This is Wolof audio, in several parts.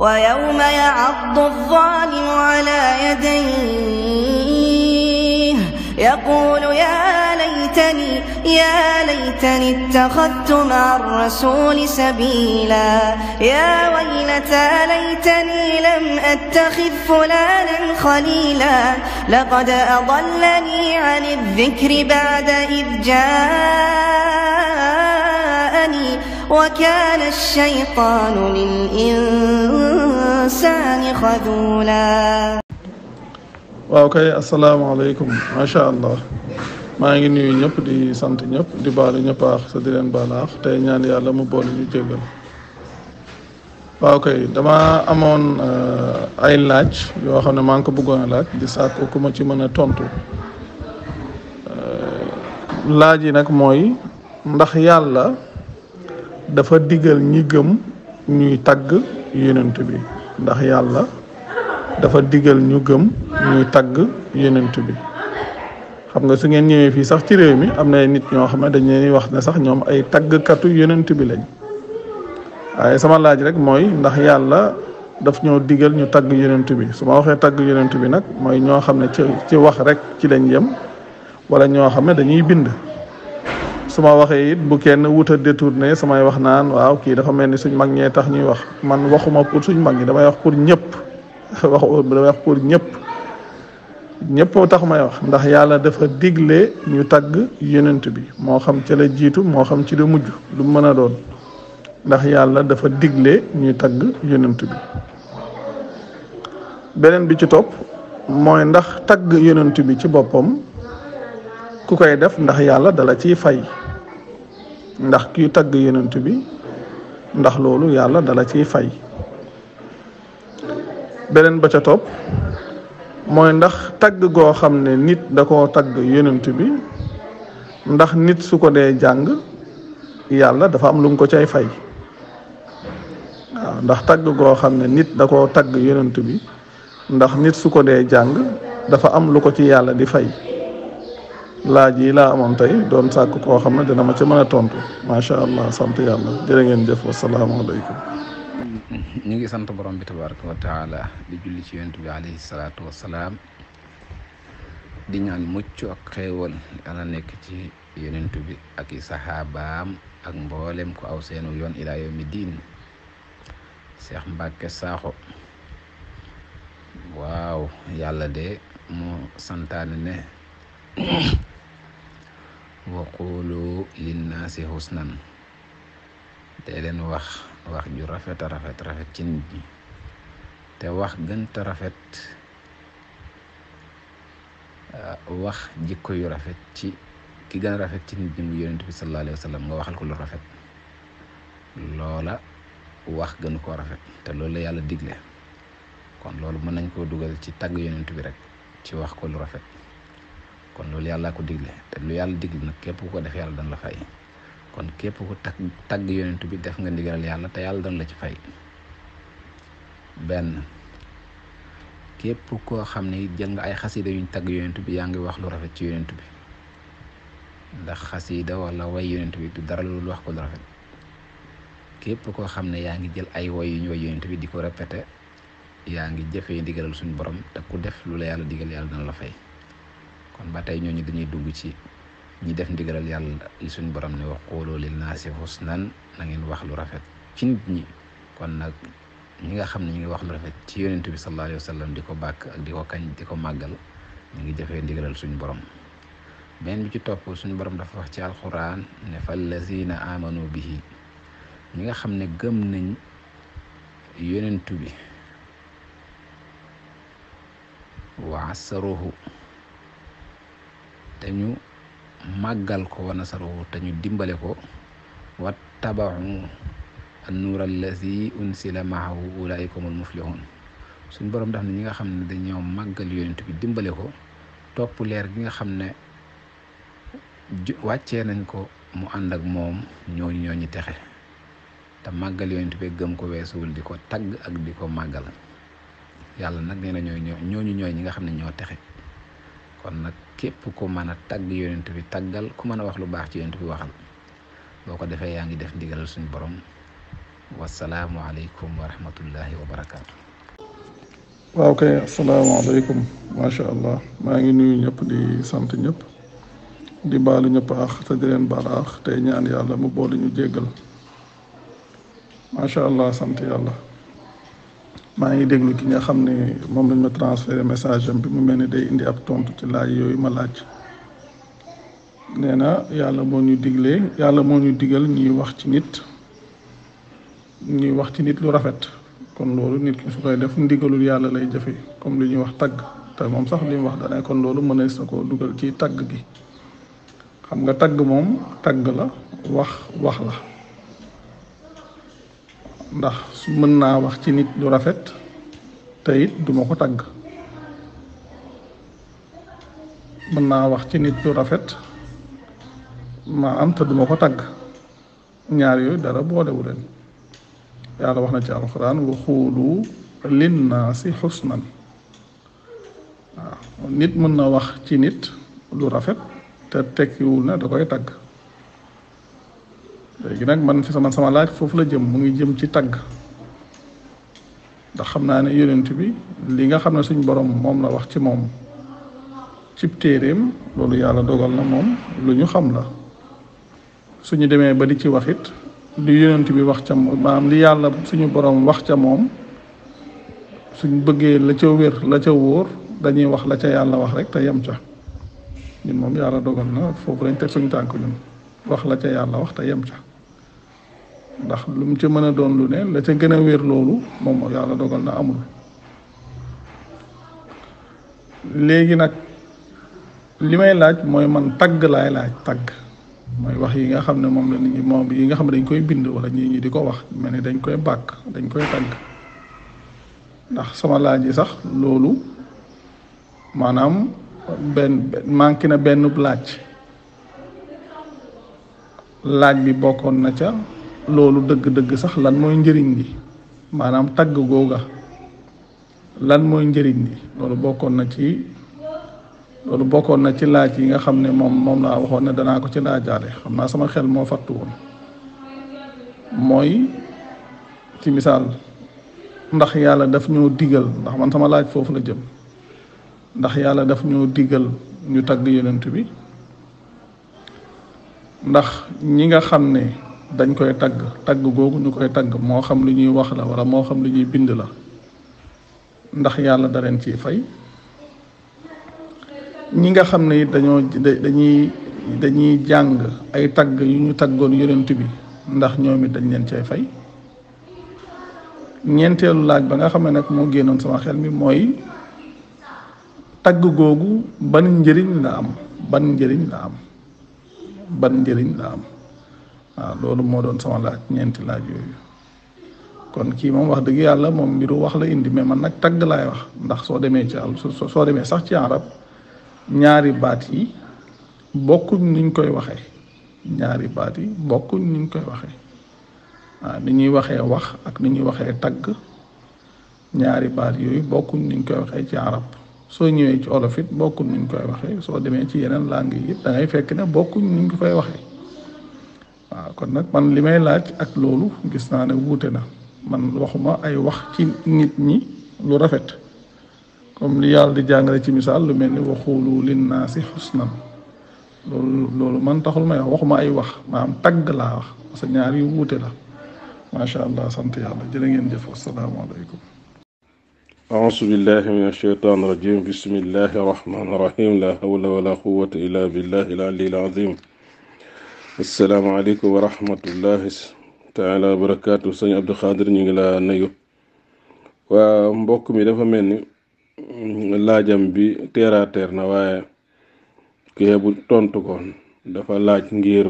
ويوم يعض الظالم على يديه يقول يا ليتني اتخذت مع الرسول سبيلا يا ويلتى ليتني لم أتخذ فلانا خليلا لقد أضلني عن الذكر بعد إذ جاءني وكان الشيطان للإنسان خذولا. waaw kay asalaamaaleykum macha allah maa ngi nuyu ñëpp di sant ñëpp di baalu ñëpp aax sa di leen baalaax tey ñaan yàlla mu boole ñu jéggal. waaw kay dama amoon ay laaj yoo xam ne maa ngi ko bëggoon a laaj di sàkku ku ma ci mën a tontu laaj yi nag mooy ndax yàlla dafa digal ñi gëm ñuy tagg yonent bi ndax yàlla dafa digal ñu gëm ñuy tagg yonent bi. xam nga su ngeen ñëwee fii sax ci réew mi am na nit ñoo xam ne dañ leen wax ne sax ñoom ay taggkatu yonent bi lañ waaye sama laaj rek mooy ndax yàlla daf ñoo digal ñu tagg yonent bi su ma waxee tagg yonent bi nag mooy ñoo xam ne ci wax rek ci lañ yem wala ñoo xam ne dañuy bind. su ma waxee it bu kenn wut a détourné samay wax naan waaw kii dafa mel ni suñ mag ñee tax ñuy wax man waxuma pour suñ mag ñi damay wax pour ñëpp damay wax pour ñëpp tax may wax ndax yàlla dafa digle ñu tagg yonent bi moo xam ci la jiitu moo xam ci la mujj lu mën a doon ndax yàlla dafa digle ñuy tagg yonent bi. beneen bi ci topp mooy ndax tagg yonent bi ci boppam ku koy def ndax yàlla dala ciy fay ndax kuy tagg yonent bi ndax loolu yàlla dala ciy fay. beneen ba ca topp mooy ndax tagg goo xam ne nit da koo tagg yonent bi ndax nit su ko dee jàng yàlla dafa am lu mu ko cay fay. waaw ndax tagg goo xam ne nit da koo tagg yonent bi ndax nit su ko dee jàng dafa am lu ko ci yàlla di fay. laaj yi laa amoon tey doon sàkk koo xam ne dina ma ci mën a tontu macha allah sant yàlla jërë ngeen jëf wasalaamaaleykum. ñu ngi sant borom bi tabaraka wa taala di julli ci yonent bi alayhi salaatu wasalaam di ñaan mucc ak xéewal yàlla nekk ci yonent bi ak i saxaabaam ak mboolem ko aw seenu yoon ilaa yawmi diin. Cheikh Mbacke Sakho waaw yàlla de moo santaane ne wa qulu linnaasi husnan te leen wax ju rafet a rafet ci nit ñi te wax gënta rafet wax jikko yu rafet ci ki gën a rafet ci nit ñi mu yonent bi sallallahu alayhi wa sallam nga waxal ko lu rafet loola wax gën koo rafet te loolu la yàlla digle kon loolu mën nañ koo dugal ci tagg yonent bi rek ci wax ko lu rafet kon loolu yàlla ko digle te lu yàlla digle nag képp ku ko def yàlla dana la fay kon képp ku tagg yonent bi def nga ndigalal yàlla te yàlla dana la ci fay. benn képp koo xam ne jël nga ay xasida yuñ tagg yonent bi yaa ngi wax lu rafet ci yonent bi ndax xasida wala way yonent bi du dara lu wax ko lu rafet. képp koo xam ne yaa ngi jël ay woy yu ñu way yonent bi di ko répété yaa ngi jëfee ndigalal suñu borom te ku def lu la yàlla digal yàlla dana la fay. kon ba tey ñooñu dañuy dugg ci ñi def ndigalal yàlla li suñu borom ne wa quulu linnaasi husnan na ngeen wax lu rafet ci nit ñi. kon nag ñi nga xam ne ñu ngi wax lu rafet ci yonent bi sallallahu alayhi wa sallam di ko bàkk ak di ko kañ di ko màggal ñu ngi jëfee ndigalal suñu borom. benn bi ci topp suñu borom dafa wax ci alquran ne fallazina amanu bihi ñi nga xam ne gëm nañ yonent bi wa asaruhu te ñu màggal ko wa nasaruhu te ñu dimbale ko wa tabaxu an-nuur allazi unsila maahu ulaika humul muflihun. suñ borom daf ne ñi nga xam ne dañoo màggal yonent bi dimbale ko topp leer gi nga xam ne wàccee nañ ko mu ànd ak moom ñooñu texe te màggal yonent bi gëm ko weesuwul di ko tagg ak di ko màggal. yàlla nag nee na ñooñu ñooy ñi nga xam ne ñoo texe. kon nag képp ku mën a tagg yonent bi taggal ku mën a wax lu baax ci yonent bi waxal boo ko defee yaa ngi def ndigalal suñu borom wasalaamu aleykum wa rahmatullahi wa barakaatu. waaw kay asalaamaaleykum macha allah maa ngi nuyu ñëpp di sant ñëpp di baalu ñëpp aax te di leen baal aax tey ñaan yàlla mu boole ñu jéggal macha allah sant yàlla. maa ngi déglu ki nga xam ne moom lañ ma transféré message am bi mu mel ni day indi ab tontu ci laaj yooyu ma laaj nee na yàlla moo ñu digal ñuy wax ci nit lu rafet kon loolu nit ki su koy def ndigalul yàlla lay jëfe comme li ñuy wax tagg te moom sax li mu wax dane kon loolu mënees na koo dugal ci tagg gi xam nga tagg moom tagg la wax la ndax mën naa wax ci nit lu rafet te it duma ko tagg mën naa wax ci nit lu rafet ma am te duma ko tagg ñaar yooyu dara boolewu leen yàlla wax na ci alxuraan wa xuulu linnaasi xusnan waaw nit mën na wax ci nit lu rafet te tekkiwul na da koy tagg léegi nag man fi sama laaj foofu la jëm mu ngi jëm ci tagg ndax xam naa ne yonent bi li nga xam ne suñ borom moom la wax ci moom cib téeréem loolu yàlla dogal na moom lu ñu xam la suñu demee ba di ci waxit li yonent bi wax ca maanaam li yàlla suñu borom wax ca moom suñ bëggee la ca wér la ca wóor dañuy wax la ca yàlla wax rek te yem ca ñun moom yàlla dogal na foofu lañ teg suñu tànk ñun wax la ca yàlla wax te yem ca ndax lu mu ci mën a doon lu ne la ca gën a wér loolu moom yàlla dogal na amul léegi nag li may laaj mooy man tagg laay laaj tagg mooy wax yi nga xam ne moom la nit ñi moom yi nga xam ne dañ koy bind wala ñi di ko wax mel ni dañ koy bàkk dañ koy tagg ndax sama laaj yi sax loolu maanaam manqué na benn laaj bi bokkoon na ca loolu dëgg-dëgg sax lan mooy njëriñ li maanaam tagg googa lan mooy njëriñ li loolu bokkoon na ci laaj yi nga xam ne moom laa waxoon ne danaa ko ci laajaale xam naa sama xel moo fattu woon mooy ci misaal ndax yàlla daf ñoo digal ndax man sama laaj foofu la jëm ndax yàlla daf ñoo digal ñu tagg yonent bi ndax ñi nga xam ne dañ koy tagg googu ñu koy tagg moo xam lu ñuy wax la wala moo xam lu ñuy bind la ndax yàlla da leen ciy fay ñi nga xam ne dañuy jàng ay tagg yu ñu taggoon yonent bi ndax ñoom it dañ leen cay fay ñeenteelu laaj ba nga xam ne nag moo génnoon sama xel mi mooy tagg googu ban njëriñ la am waaw loolu moo doon sama laaj ñeenti laaj yooyu kon kii moom wax dëgg yàlla moom mbiru wax la indi mais man nag tagg laay wax ndax soo demee sax ci arab ñaari baat yi bokkuñ niñ koy waxee waaw ni ñuy waxee wax ak ni ñuy waxee tagg ñaari baat yooyu bokkuñ niñ koy waxee ci arab soo ñëwee ci olof it bokkuñ niñ koy waxee soo demee ci yeneen langue yi it da ngay fekk ne bokkuñ niñ ko koy waxee waaw kon nag man li may laaj ak loolu gis naa ne wuute na man waxuma ay wax ci nit ñi lu rafet comme li yàlla di jàngale ci misaal lu mel ni waxulu linnaasi xusnan loolu man taxul may waxuma ay wax maanaam tagg laa wax parce que ñaar yu wuute la macha allah sant yàlla jërë ngeen jëf asalaamaaleykum أعوذ بالله من الشيطان الرجيم بسم الله الرحمن الرحيم لا حول ولا قوة إلا بالله العلي العظيم السلام عليكم ورحمة الله تعالى وبركاته sëñ Abdou Khadir ñu ngi la nuyu waa mbokk mi dafa mel ni laajam bi teera teer na waaye kii bu tontu ko dafa laaj ngir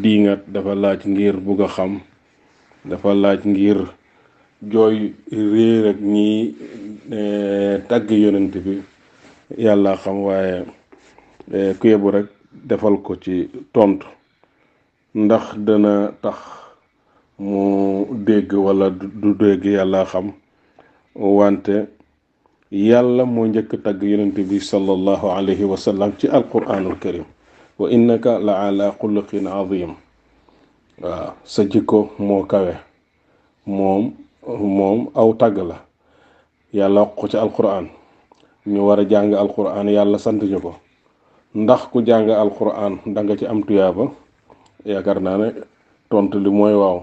diingat dafa laaj ngir bugg a xam dafa laaj ngir jooy réer ak ñi tàgg yonent bi yàlla xam waaye ku yebu rek defal ko ci tontu ndax dana tax mu dégg wala du dégg yàlla xam wante yàlla moo njëkk tàgg yonent bi sallallahu alayhi wa sallam ci alquranul karim wa innaka la ala xuluqin azim waaw sa jikko moo kawe moom aw tàgg la yàlla wax ko ci alquran ñu war a jàng alquran yàlla sant ñu ko ndax ku jàng alquran da nga ci am tuyaaba yaakaar naa ne tontu li mooy waaw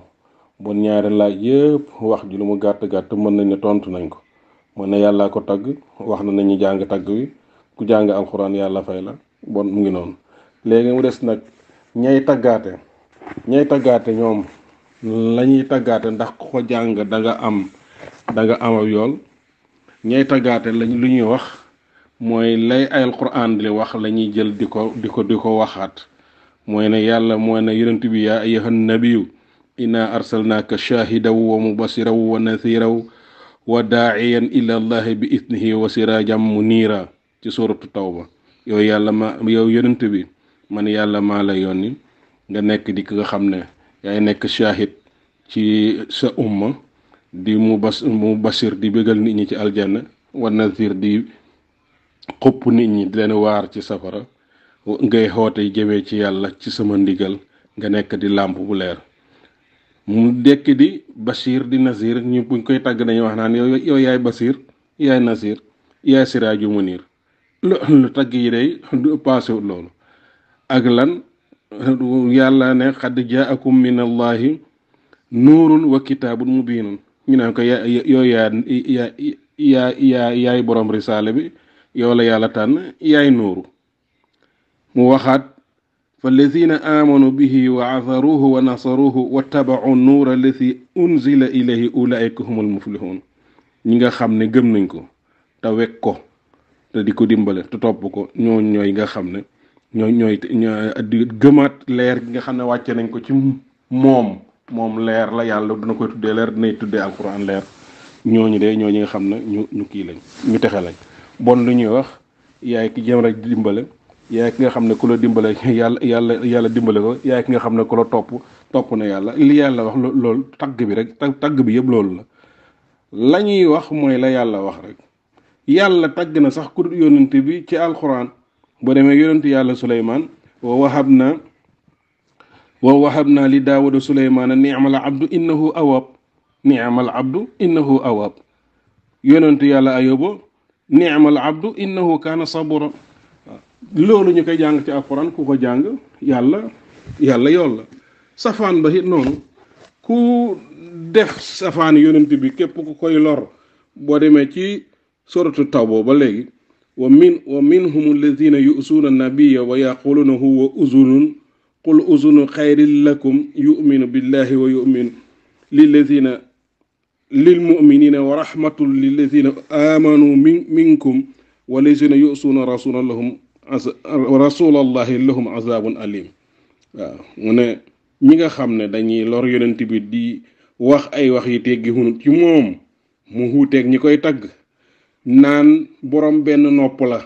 bon ñaari laaj yëpp wax ji lu mu gàtt gàtt mën nañ ne tontu nañ ko mën na yàllaa ko tagg wax na nañu jàng tagg wi ku jàng alquran yàlla fay la bon mu ngi noonu léegi mu des nag ñay taggaate ñoom la ñuy taggaate ndax ku ko jàng da nga am ab yool ñay taggaate lañ lu ñuy wax mooy lay ay alquran di wax la ñuy jël di ko waxaat mooy ne yàlla mooy ne yonent bi yaa ayyuhan nabiyyu inna arsalnaaka shaahidan wa mubashiran wa nadhiran wa daa'iyan ila allahi bi idnihi wa sirajan munira ci suratu tawba yow yonent bi man yàlla maa la yónni nga nekk di nga xam ne yaay nekk shahid ci sa umma di mu bashir di bégal nit ñi ci aljanna wa nadhir di xupp nit ñi di leen waar ci safara ngay xoote jëmee ci yàlla ci sama ndigal nga nekk di làmp bu leer mu dekk di bashir di nasir ñu buñ koy tàgg dañuy wax naan yow yaay basir yaay nasir yaay siraaju munir lu tàgg yi day du paasewut loolu ak lan yàlla ne xad jaakum min allahi nuurun wa kitaabun mubiinun ñu naan ko yow yaay borom risaale bi yow la yàlla tànn yaay nuuru mu waxaat fa lazina amanu bihi wa azaruhu wa nasaruhu wa tabau nuura allati unzila ilayhi ulaika humul muflihun ñi nga xam ne gëm nañ ko te wekk ko te di ko dimbale te topp ko ñooy nga xam ne ñooy di gëmaat leer gi nga xam ne wàcce nañ ko ci moom leer la yàlla dina koy tuddee leer dinay tuddee alquran leer ñooñu nga xam ne ñu kii lañ ñu texe lañ bon lu ñuy wax yaay ki jëm rek dimbale yaay ki nga xam ne ku la dimbale yàlla dimbale ko yaay ki nga xam ne ku la topp na yàlla li yàlla wax loolu tagg bi rek tagg bi yëpp loolu la ñuy wax mooy la yàlla wax rek yàlla tagg na sax ku yonent bi ci alquran boo demee yonent yàlla Suleymaan wa wahabna li daawuda Suleymaana ni'mal abdu innahu awwab yonent yàlla Ayuba ni'mal abdu innahu kaana sabura loolu ñu koy jàng ci alquran ku ko jàng yàlla yool la safaan ba it noonu ku def safaan yonent bi képp ku koy lor boo demee ci suratu Tawba ba léegi wa minhum alladhina yu'zuna nabiyya wa yaquluna huwa uzunun qul uzunu khayrin lakum yu'minu billahi wa yu'minu lil mu'minina wa rahmatul lilladhina amanu minkum wa alladhina yu'zuna rasulallahi lahum azabun alim waaw mu ne ñi nga xam ne dañuy lor yonent bi di wax ay wax yi teggi hunut ci moom mu huuteeg ñi koy tagg naan borom benn nopp la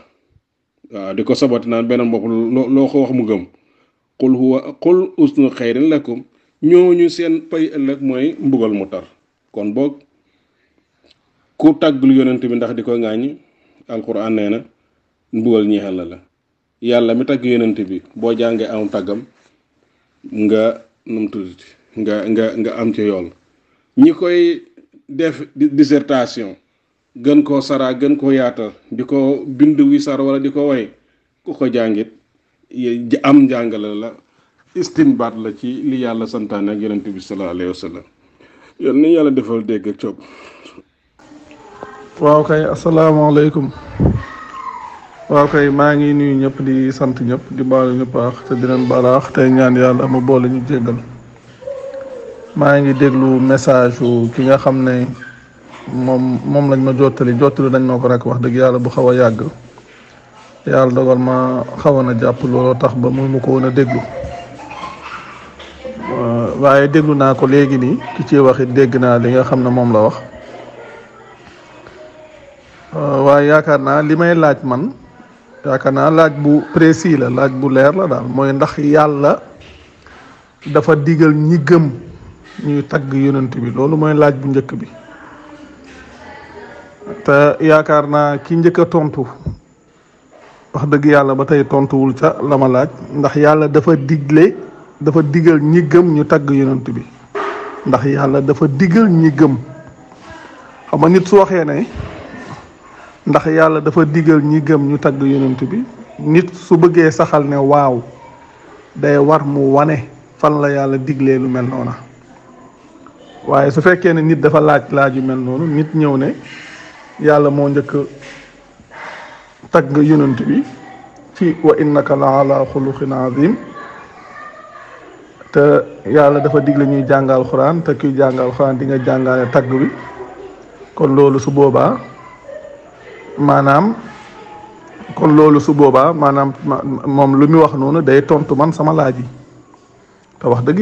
waaw di ko sabati naan benn bopp loo ko wax mu gëm qul usnu xayrin lakum ñooñu seen pay ëllëg mooy mbugal mu tar kon boog ku tàggul yonent bi ndax di ko ŋaañi alquran nee na mbugal ñeexal la yàlla mi tagg yonent bi boo jàngee am tàggam nga am ci yool ñi koy def dissertation gën koo saraa gën koo yaatal di ko bind wi sar wala di ko way ku ko jàngit am njàngale la istinbaat la ci li yàlla santaane ak yonent bi sallallahu alayhi wa sallam yal na yàlla defal dégg ak coob. waaw kay asalaamaaleykum. waaw kay maa ngi nuyu ñëpp di sant ñëpp di baalu ñëpp aax te di leen balaax tey ñaan yàlla mu boole ñu jéggal maa ngi déglu message ki nga xam ne moom lañ ma jottali nañ ma ko rek wax dëgg yàlla bu xaw a yàgg yàlla dogal ma xawoon a jàpp looloo tax ba mu ko woon a déglu waaye déglu naa ko léegi nii ki ci wax it dégg naa li nga xam ne moom la wax waaye yaakaar naa li may laaj man yaakaar naa laaj bu précis la laaj bu leer la daal mooy ndax yàlla dafa digal ñi gëm ñuy tagg yonent bi loolu mooy laaj bu njëkk bi te yaakaar naa ki njëkk a tontu wax dëgg yàlla ba tey tontuwul ca la ma laaj ndax yàlla dafa digle dafa digal ñi gëm ñu tagg yonent bi ndax yàlla dafa digal ñi gëm xam nga nit su waxee ne ndax yàlla dafa digal ñi gëm ñu tagg yonent bi nit su bëggee saxal ne waaw day war mu wane fan la yàlla diglee lu mel noona waaye su fekkee ne nit dafa laaj yu mel noonu nit ñëw ne yàlla moo njëkk tagg yonent bi ci wa innaka la ala xuluqin azim te yàlla dafa digle ñuy jàngal xuraan te kuy jàngal xuraan di nga jàngale tagg bi kon loolu su boobaa maanaam moom lu mu wax noonu day tontu man sama laaj yi te wax dëgg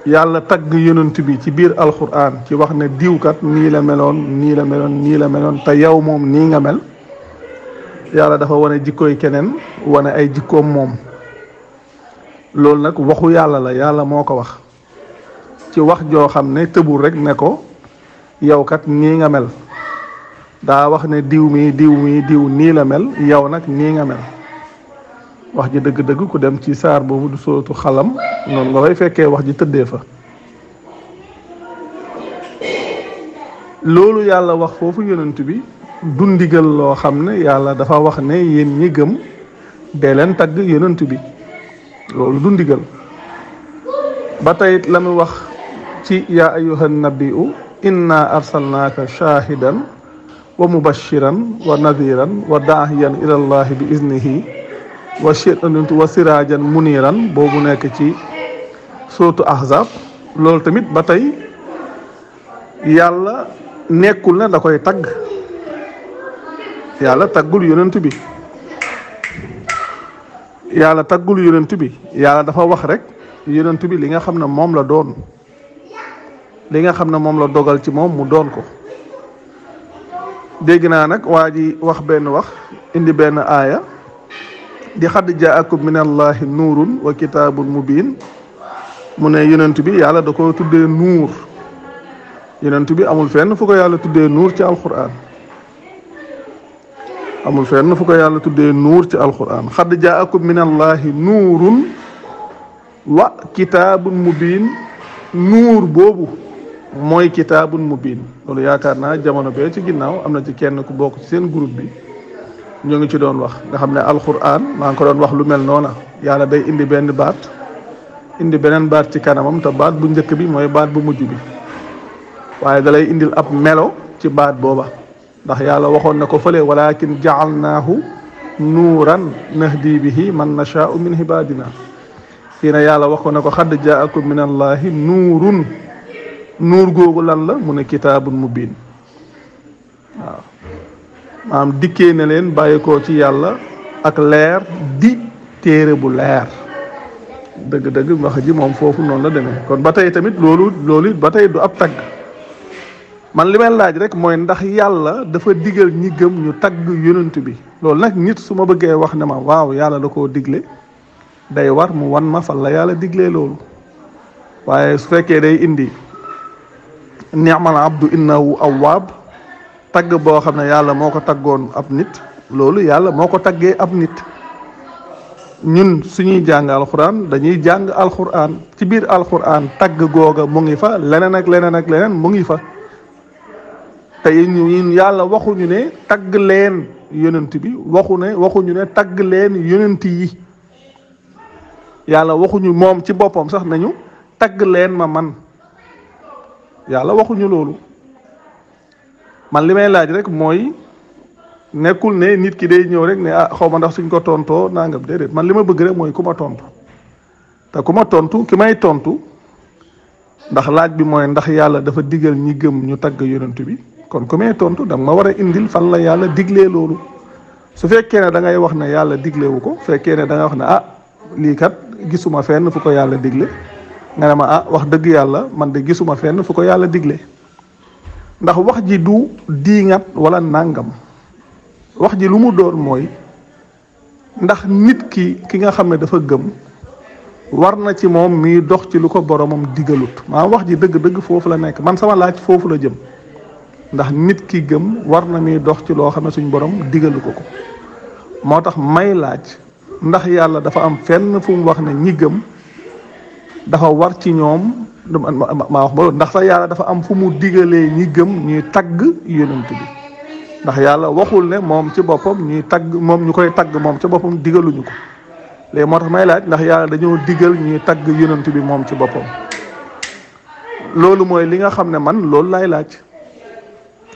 yàlla tagg yonent bi ci biir alxuraan ci wax ne diwkat nii la meloon te yow moom nii nga mel yàlla dafa wane jikkooy keneen wane ay jikkoom moom loolu nag waxu yàlla la yàlla moo ko wax ci wax joo xam ne tëbul rek ne ko yow kat nii nga mel daa wax ne diw nii la mel yow nag nii nga mel wax ji dëgg-dëgg ku dem ci saar boobu du sootu xalam noonu nga fay fekkee wax ji tëddee fa loolu yàlla wax foofu yonent bi du ndigal loo xam ne yàlla dafa wax ne yéen ñi gëm dee leen tagg yonent bi loolu du ndigal ba tey la mu wax ci yaa ayyuhan nabiyyu inna arsalnaaka shaahidan wa mubashiran wa nadiran wa daahiyan ilallahi bi iznihi wa siraajan muniran boobu nekk ci sootu ahzab loolu tamit ba tey yàlla nekkul na da koy tagg yàlla taggul yonent bi yàlla dafa wax rek yonent bi li nga xam ne moom la doon li nga xam ne moom la dogal ci moom mu doon ko dégg naa nag waa ji wax benn wax indi benn aaya di xadd jaakum min allahi nuurun wa kitaabun mubin mu ne yonent bi yàlla da ko tuddee nuur yonent bi amul fenn fu ko yàlla tuddee nuur ci alquran xadd jaakum min allahi nuurun wa kitaabun mubin nuur boobu mooy kitaabun mubin loolu yaakaar naa jamono bee ci ginnaaw am na ci kenn ku bokk ci seen groupe bi ñoo ngi ci doon wax nga xam ne alquran maa ngi ko doon wax lu mel noona yàlla day indi benn baat indi beneen baat ci kanamam te baat bu njëkk bi mooy baat bu mujj bi waaye da lay indil ab melo ci baat booba ndax yàlla waxoon na ko fële walakin jaalnaahu nuuran nahdi bihi man nashaau min ibadina fii ne yàlla waxoon na ko xadd jaakum min allahi nuurun nuur googu lan la mu ne kitaabun mubin waaw maanaam dikkee ne leen bàyyikoo ci yàlla ak leer di téere bu leer dëgg-dëgg wax ji moom foofu noonu la demee kon ba tey tamit loolu ba tey du ab tagg man li may laaj rek mooy ndax yàlla dafa digal ñi gëm ñu tagg yonent bi loolu nag nit su ma bëggee wax ne ma waaw yàlla da koo digle day war mu wan ma fan la yàlla diglee loolu waaye su fekkee day indi ni'mal abdu innahu awwaab tagg boo xam ne yàlla moo ko taggoon ab nit loolu yàlla moo ko taggee ab nit ñun suñuy jàng alxuraan dañuy jàng alxuraan ci biir alxuraan tagg googa mu ngi fa leneen ak leneen mu ngi fa te ñun yàlla waxuñu ne tagg leen yonent bi waxuñu ne tagg leen yonent yi yàlla waxuñu moom ci boppam sax nañu tagg leen ma man yàlla waxuñu loolu man li may laaj rek mooy nekkul ne nit ki day ñëw rek ne xaw ma ndax suñ ko tontoo nangam déedéet man li ma bëgg rek mooy ku ma tontu te ku ma tontu ki may tontu ndax laaj bi mooy ndax yàlla dafa digal ñi gëm ñu tagg yonent bi kon ku may tontu da nga ma war a indil fan la yàlla diglee loolu su fekkee ne da ngay wax ne yàlla diglewu ko fekkee ne da nga wax ne lii kat gisuma fenn fu ko yàlla digle nga ne ma wax dëgg yàlla man de gisuma fenn fu ko yàlla digle ndax wax ji du diingat wala nàngam wax ji lu mu doon mooy ndax nit ki nga xam ne dafa gëm war na ci moom miy dox ci lu ko boromam digalut maanaam wax ji dëgg-dëgg foofu la nekk man sama laaj foofu la jëm ndax nit ki gëm war na miy dox ci loo xam ne suñ borom digalu ko moo tax may laaj ndax yàlla dafa am fenn fu mu wax ne ñi gëm dafa war ci ñoom maa wax ba ndax sax yàlla dafa am fu mu digalee ñi gëm ñuy tagg yonent bi ndax yàlla waxul ne moom ci boppam ñuy tagg moom ñu koy tagg moom ci boppam digaluñu ko léegi moo tax may laaj ndax yàlla dañoo digal ñuy tagg yonent bi moom ci boppam loolu mooy li nga xam ne man loolu laay laaj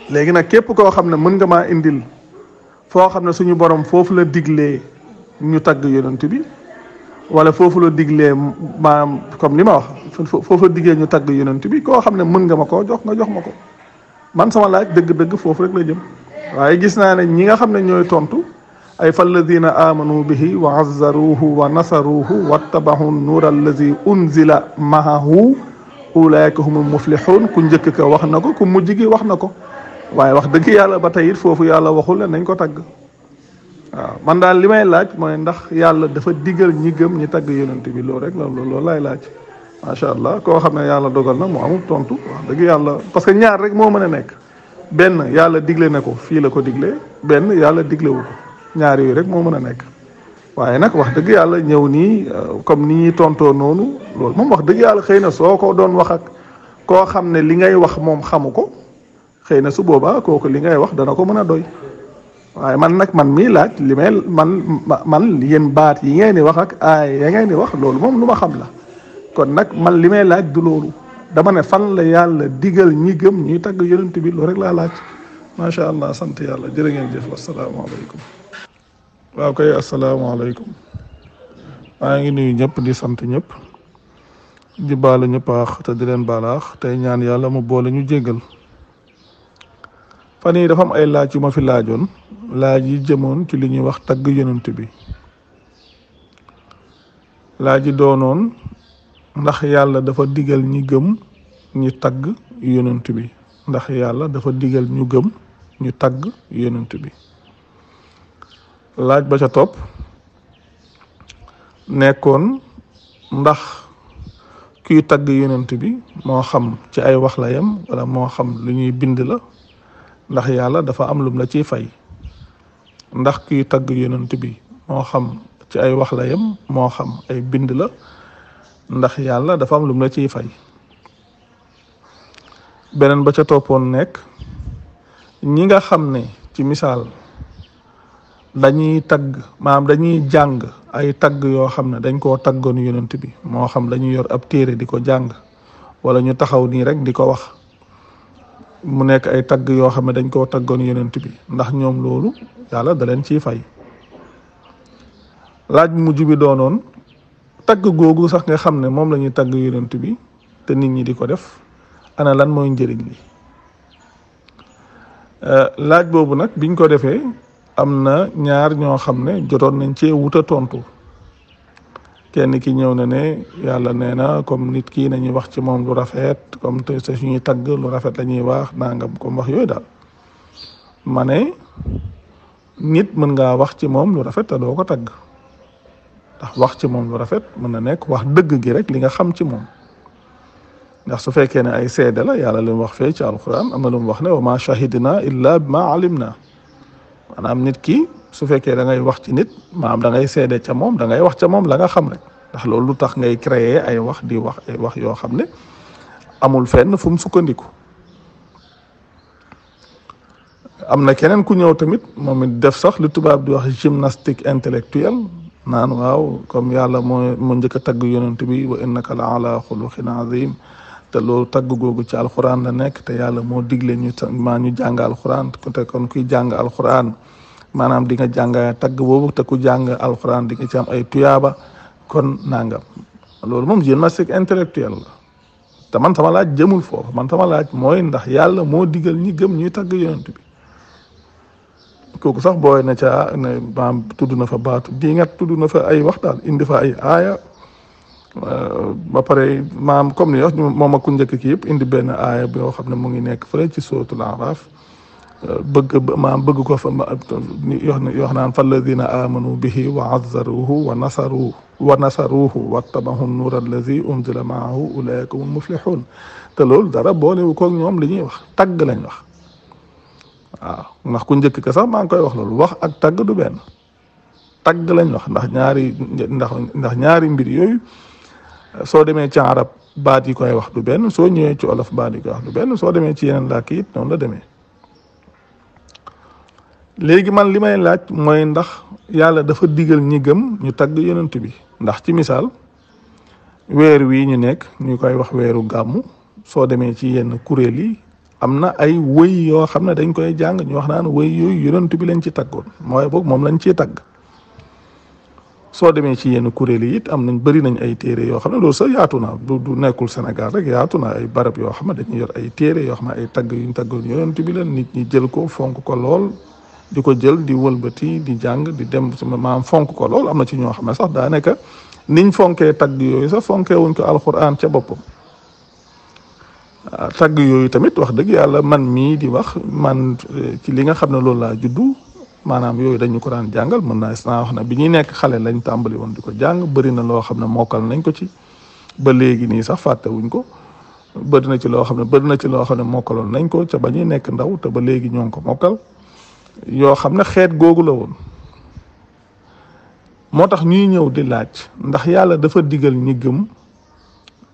léegi nag képp koo xam ne mën nga maa indil foo xam ne suñu borom foofu la diglee ñu tagg yonent bi wala foofu la diglee maam comme li ma wax foofu la diglee ñu tagg yonent bi koo xam ne mën nga ma koo jox nga jox ma ko man sama laaj dëgg-dëgg foofu rek la jëm waaye gis naa ne ñi nga xam ne ñooy tontu ay falladina amanu bihi wa azzaruhu wa nasaruhu wattabahu nuura allazi unzila maahu ulaika humul muflihun ku njëkk ka wax na ko ku mujj gi wax na ko waaye wax dëgg yàlla ba tey it foofu yàlla waxul ne nañ ko tagg waaw man daal li may laaj mooy ndax yàlla dafa digal ñi gëm ñi tagg yonent bi loolu rek loolu laay laaj macha allah koo xam ne yàlla dogal na mu amul tontu wax dëgg yàlla parce que ñaar rek moo mën a nekk benn yàlla digle na ko fii la ko diglee benn yàlla diglewu ko ñaar yooyu rek moo mën a nekk waaye nag wax dëgg yàlla ñëw nii comme ni ñuy tontoo noonu loolu moom wax dëgg yàlla xëy na soo ko doon wax ak koo xam ne li ngay wax moom xamu ko xëy na su boobaa kooku li ngay wax dana ko mën a doy waaye man nag man mii laaj li may man yéen baat yi ngeen di wax ak aay ya ngeen di wax loolu moom lu ma xam la kon nag man li may laaj du loolu dama ne fan la yàlla digal ñi gëm ñuy tagg yonent bi loolu rek laa laaj macha allah sant yàlla jërë ngeen jëf asalaamaaleykum waaw kay asalaamaaleykum maa ngi nuyu ñëpp di sant ñëpp di baalu ñëpp aax te di leen baalaax tey ñaan yàlla mu boole ñu jéggal fan yii dafa am ay laaj yu ma fi laajoon laaj yi jëmoon ci li ñuy wax tagg yonent bi laaj yi doonoon ndax yàlla dafa digal ñi gëm ñi tagg yonent bi ndax yàlla dafa digal ñu gëm ñu tagg yonent bi laaj ba ca topp nekkoon ndax kuy tagg yonent bi moo xam ci ay wax la yem wala moo xam lu ñuy bind la ndax yàlla dafa am lum la ciy fay ndax kuy tagg yonent bi moo xam ci ay wax la yem moo xam ay bind la ndax yàlla dafa am lum la ciy fay beneen ba ca toppoon nekk ñi nga xam ne ci misaal dañuy tagg maanaam dañuy jàng ay tagg yoo xam ne dañ koo taggoon yonent bi moo xam dañuy yor ab téere di ko jàng wala ñu taxaw nii rek di ko wax mu nekk ay tagg yoo xam ne dañ koo taggoon yonent bi ndax ñoom loolu yàlla da leen ciy fay laaj bu mujj bi doonoon tagg googu sax nga xam ne moom la ñuy tagg yonent bi te nit ñi di ko def ana lan mooy njëriñ li laaj boobu nag biñ ko defee am na ñaar ñoo xam ne jotoon nañ cee wuta tontu kenn ki ñëw na ne yàlla nee na comme nit kii nañuy wax ci moom lu rafet comme te suñuy tagg lu rafet la ñuy wax nangam comme wax yooyu daal ma ne nit mën ngaa wax ci moom lu rafet te doo ko tagg ndax wax ci moom lu rafet mën na nekk wax dëgg gi rek li nga xam ci moom ndax su fekkee ne ay seede la yàlla li mu wax fee ci alquran am na lu mu wax ne wa ma shahidna illa bima alimna maanaam nit ki su fekkee da ngay wax ci nit maanaam da ngay seede ca moom da ngay wax ca moom la nga xam rek ndax loolu lu tax ngay créer ay wax di wax ay wax yoo xam ne amul fenn fu mu sukkandiku am na keneen ku ñëw tamit moom it def sax li tubaab di wax gymnastique intellectuelle naan waaw comme yàlla moo njëkk a tagg yonent bi wa innaka la ala xuluqin azim te loolu tagg googu ci alquran la nekk te yàlla moo digle ñu jàng alquran te kon kuy jàng alquran maanaam di nga jàng tagg boobu te ku jàng alquran di nga ci am ay tuyaaba kon nangam loolu moom gymnastique intellectuelle la te man sama laaj jëmul foofu man sama laaj mooy ndax yàlla moo digal ñi gëm ñuy tagg yonent bi kooku sax booy na ca ne maam tudd na fa baatu diingat tudd na fa ay wax daal indi fa ay aaya ba pare maam comme ni wax moom ak ku njëkk ki yëpp indi benn aaya boo xam ne mu ngi nekk fële ci suratul Araf bëgg ko fa yox naan falladina amanu bihi wa azzaruhu wa nasaruhu wattabahu nuura allazi unzila maahu ulaika hum muflihun te loolu dara boolewu koog ñoom li ñuy wax tagg lañ wax waaw ndax ku njëkk ka sax maa ngi koy wax loolu wax ak tagg du benn tagg lañ wax ndax ñaari mbir yooyu soo demee ci arab baat yi koy wax du benn soo ñëwee ci olof baat yi koy wax du benn soo demee ci yeneen làkk it noonu la demee. léegi man li may laaj mooy ndax yàlla dafa digal ñi gëm ñu tagg yonent bi ndax ci misaal weer wii ñu nekk ñu koy wax weeru gàmmu soo demee ci yenn kuréel yi am na ay wëy yoo xam ne dañ koy jàng ñu wax naan wëy yooyu yonent bi lañ ci taggoon mooy boog moom lañ ciy tagg. soo demee ci yenn kuréel yi it am nañ bëri nañ ay téere yoo xam ne loolu sax yaatu na du nekkul Sénégal rek yaatu na ay barab yoo xam ne dañuy yor ay téere yoo xam ne ay tagg yuñ taggoon yonent bi la nit ñi jël ko fonk ko lool di ko jël di wëlbati di jàng di dem maam fonk ko lool am na ci ñoo xam ne sax daa nekk niñ fonkee tagg yooyu sax fonkee wuñ ko alxuraan ca boppam. tagg yooyu tamit wax dëgg yàlla man mii di wax man ci li nga xam ne loolu laa juddu maanaam yooyu dañu ko daan jàngal mën naa wax na bi ñuy nekk xale lañ tàmbali woon di ko jàng bëri na loo xam ne mokkal nañ ko ci ba léegi nii sax fàttewuñ ko bëri na ci loo xam ne mokkaloon nañ ko ca ba ñuy nekk ndaw te ba léegi ñoo ngi ko mokkal yoo xam ne xeet googu la woon. moo tax ñuy ñëw di laaj ndax yàlla dafa digal ñi gëm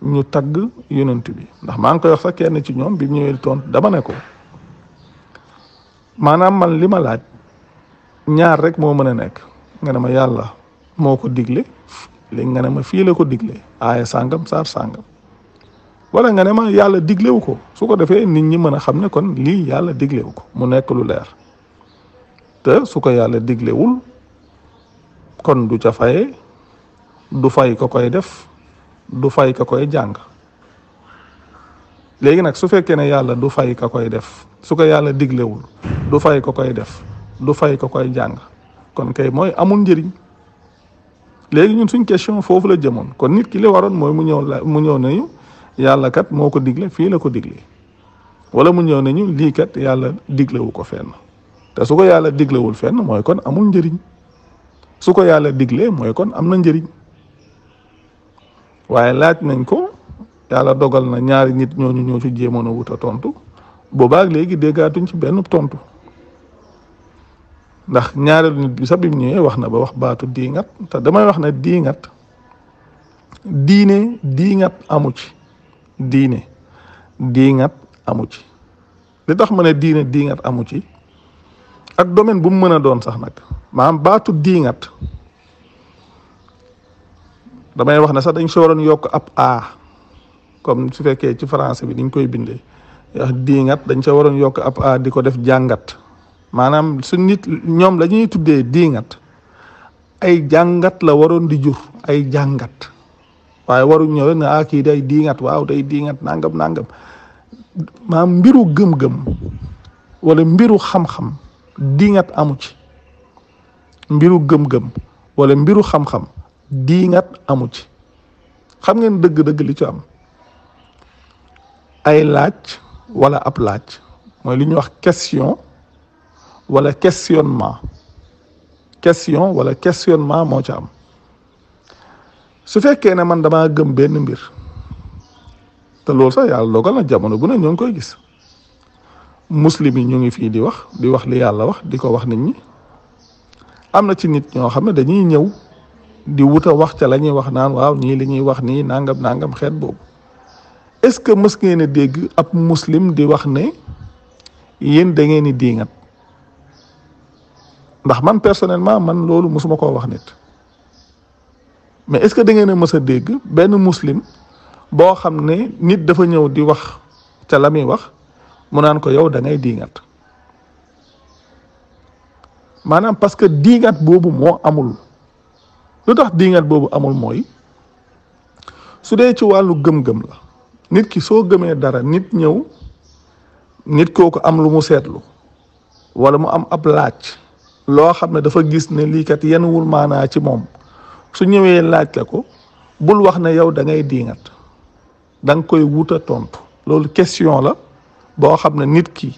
ñu tagg yonent bi ndax maa ngi koy wax sax kenn ci ñoom bi ñëwee tontu dama ne ko maanaam man li ma laaj ñaar rek moo mën a nekk nga ne ma yàlla moo ko digle léegi nga ne ma fii la ko digle aaya sàngam saar sàngam wala nga ne ma yàlla diglewu ko su ko defee nit ñi mën a xam ne kon lii yàlla diglewu ko mu nekk lu leer te su ko yàlla diglewul kon du ca faye du fay ko koy def du fay ka koy jàng léegi nag su fekkee ne yàlla du fay ka koy def su ko yàlla diglewul du fay ko koy def du fay ko koy jàng kon kay mooy amul njëriñ léegi ñun suñ question foofu la jëmoon kon nit ki li waroon mooy mu ñëw nañu yàlla kat moo ko digle fii la ko digle wala mu ñëw nañu lii kat yàlla diglewu ko fenn te su ko yàlla diglewul fenn mooy kon amul njëriñ su ko yàlla diglee mooy kon am na njëriñ waaye laaj nañ ko yàlla dogal na ñaari nit ñooñu ñoo ci jéemoon a wut a tontu boobaag léegi déggaatuñ ci benn tontu ndax ñaareelu nit bi sax bi mu ñëwee wax na ba wax baatu diingat te damay wax ne diingat amu ci diingat amu ci li tax ma ne diingat amu ci ak domaine bu mu mën a doon sax nag maanaam baatu diingat damay wax ne sax dañ si waroon yokk ab a comme su fekkee ci français bi niñ koy bindee wax diingat dañ sa waroon yokk ab a di ko def jàngat maanaam su nit ñoom la ñuy tuddee diingat ay jàngat la waroon di jur ay jàngat waaye waruñ ñëw ne kii day diingat waaw day diingat nangam maanaam mbiru gëm-gëm wala mbiru xam-xam diingat amu ci mbiru gëm-gëm wala mbiru xam-xam diingat amu ci xam ngeen dëgg-dëgg li ci am ay laaj wala ab laaj mooy li ñuy wax question wala questionnement moo ci am su fekkee ne man damaa gëm benn mbir te loolu sax yàlla dogal na jamono bu ne ñoo ngi koy gis muslim yi ñu ngi fii di wax li yàlla wax di ko wax nit ñi am na ci nit ñoo xam ne dañuy ñëw di wuta wax ca la ñuy wax naan waaw ñii li ñuy wax nii nangam xeet boobu est-ce que mës ngeen a dégg ab muslim di wax ne yéen da ngeen di diingat ndax man personnellement man loolu mësuma koo wax nit mais est-ce que da ngeen a mës a dégg benn muslim boo xam ne nit dafa ñëw di wax ca la muy wax mu naan ko yow da ngay diingat maanaam parce que diingat boobu moo amul lu tax diingat boobu amul mooy su dee ci wàllu gëm-gëm la nit ki soo gëmee dara nit ñëw nit kooku am lu mu seetlu wala mu am ab laaj loo xam ne dafa gis ne lii kat yenn wul maanaa ci moom su ñëwee laaj la ko bul wax ne yow da ngay diingat da nga koy wuta tontu loolu question la boo xam ne nit ki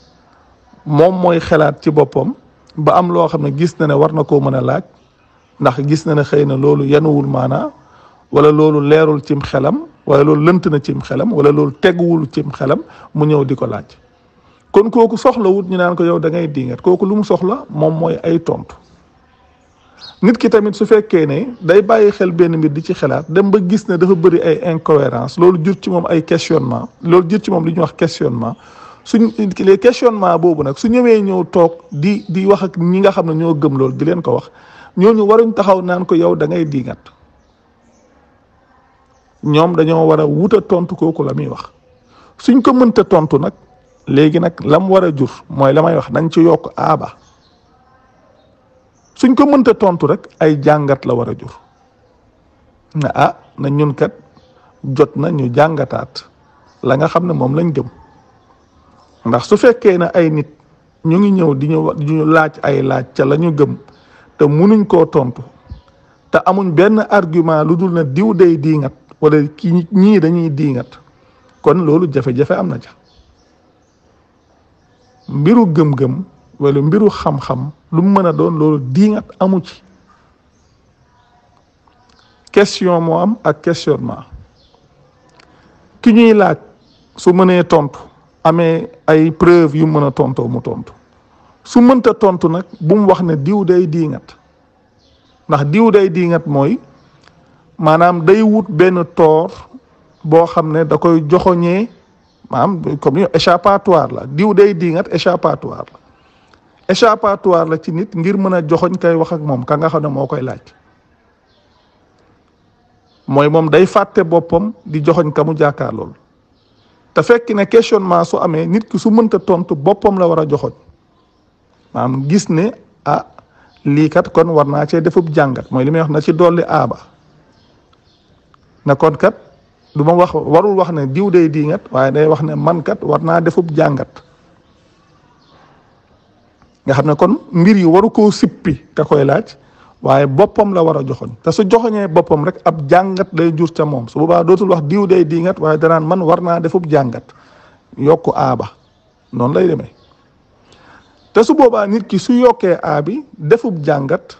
moom mooy xelaat ci boppam ba am loo xam ne gis na ne war na koo mën a laaj ndax gis na ne xëy na loolu yenuwul maanaa wala loolu leerul cim xelam wala loolu lënt na cim xelam wala loolu teguwul cim xelam mu ñëw di ko laaj kon kooku soxla wut ñu naan ko yow da ngay diingat kooku lu mu soxla moom mooy ay tontu nit ki tamit su fekkee ne day bàyyi xel benn mbir di ci xalaat dem ba gis ne dafa bëri ay incohérence loolu jur ci moom ay questionnement loolu jur ci moom li ñuy wax questionnement les questionnement boobu nag su ñëw toog di wax ak ñi nga xam ne ñoo gëm loolu di leen ko wax ñooñu waruñ taxaw naan ko yow da ngay diingat ñoom dañoo war a wuta tontu kooku la muy wax suñ ko mënta tontu nag léegi nag lam war a jur mooy la may wax nañ ci yokk aaba suñ ko mënta tontu rek ay jàngat la war a jur ne na ñun kat jot na ñu jàngataat la nga xam ne moom lañ gëm ndax su fekkee ne ay nit ñu ngi ñëw di ñu laaj ay laaj ca la ñu gëm te munuñ koo tontu te amuñ benn argument lu dul na diw day diingat wala ki ñii dañuy diingat kon loolu jafe-jafe am na ca mbiru gëm-gëm wala mbiru xam-xam lu mu mën a doon loolu diingat amu ci question moo am ak questionnement ki ñuy laaj su mënee tontu amee ay preuve yu mën a tontoo mu tontu su mënta tontu nag bu mu wax ne diw day diingat ndax diw day diingat mooy maanaam day wut benn toor boo xam ne da koy joxoñee maanaam comme échappatoire la diw day diingat échappatoire la ci nit ngir mën a joxoñ kay wax ak moom ka nga xam ne moo koy laaj mooy moom day fàtte boppam di joxoñ ka mu jàkkaar lool te fekk ne questionnement su amee nit ki su mënta tontu boppam la war a joxoñ maanaam gis ne lii kat kon war naa cee defub jàngat mooy li may wax na ci dolli aaba na kon kat du ma wax warul wax ne diw day diingat waaye day wax ne man kat war naa defub jàngat nga xam ne kon mbir yi waru koo sippi ka koy laaj waaye boppam la war a joxoñ te su joxoñee boppam rek ab jàngat day jur ca moom su boobaa dootul wax diw day diingat waaye danaan man war naa defub jàngat yokku aaba noonu lay demee te su boobaa nit ki su yokkee aabi defub jàngat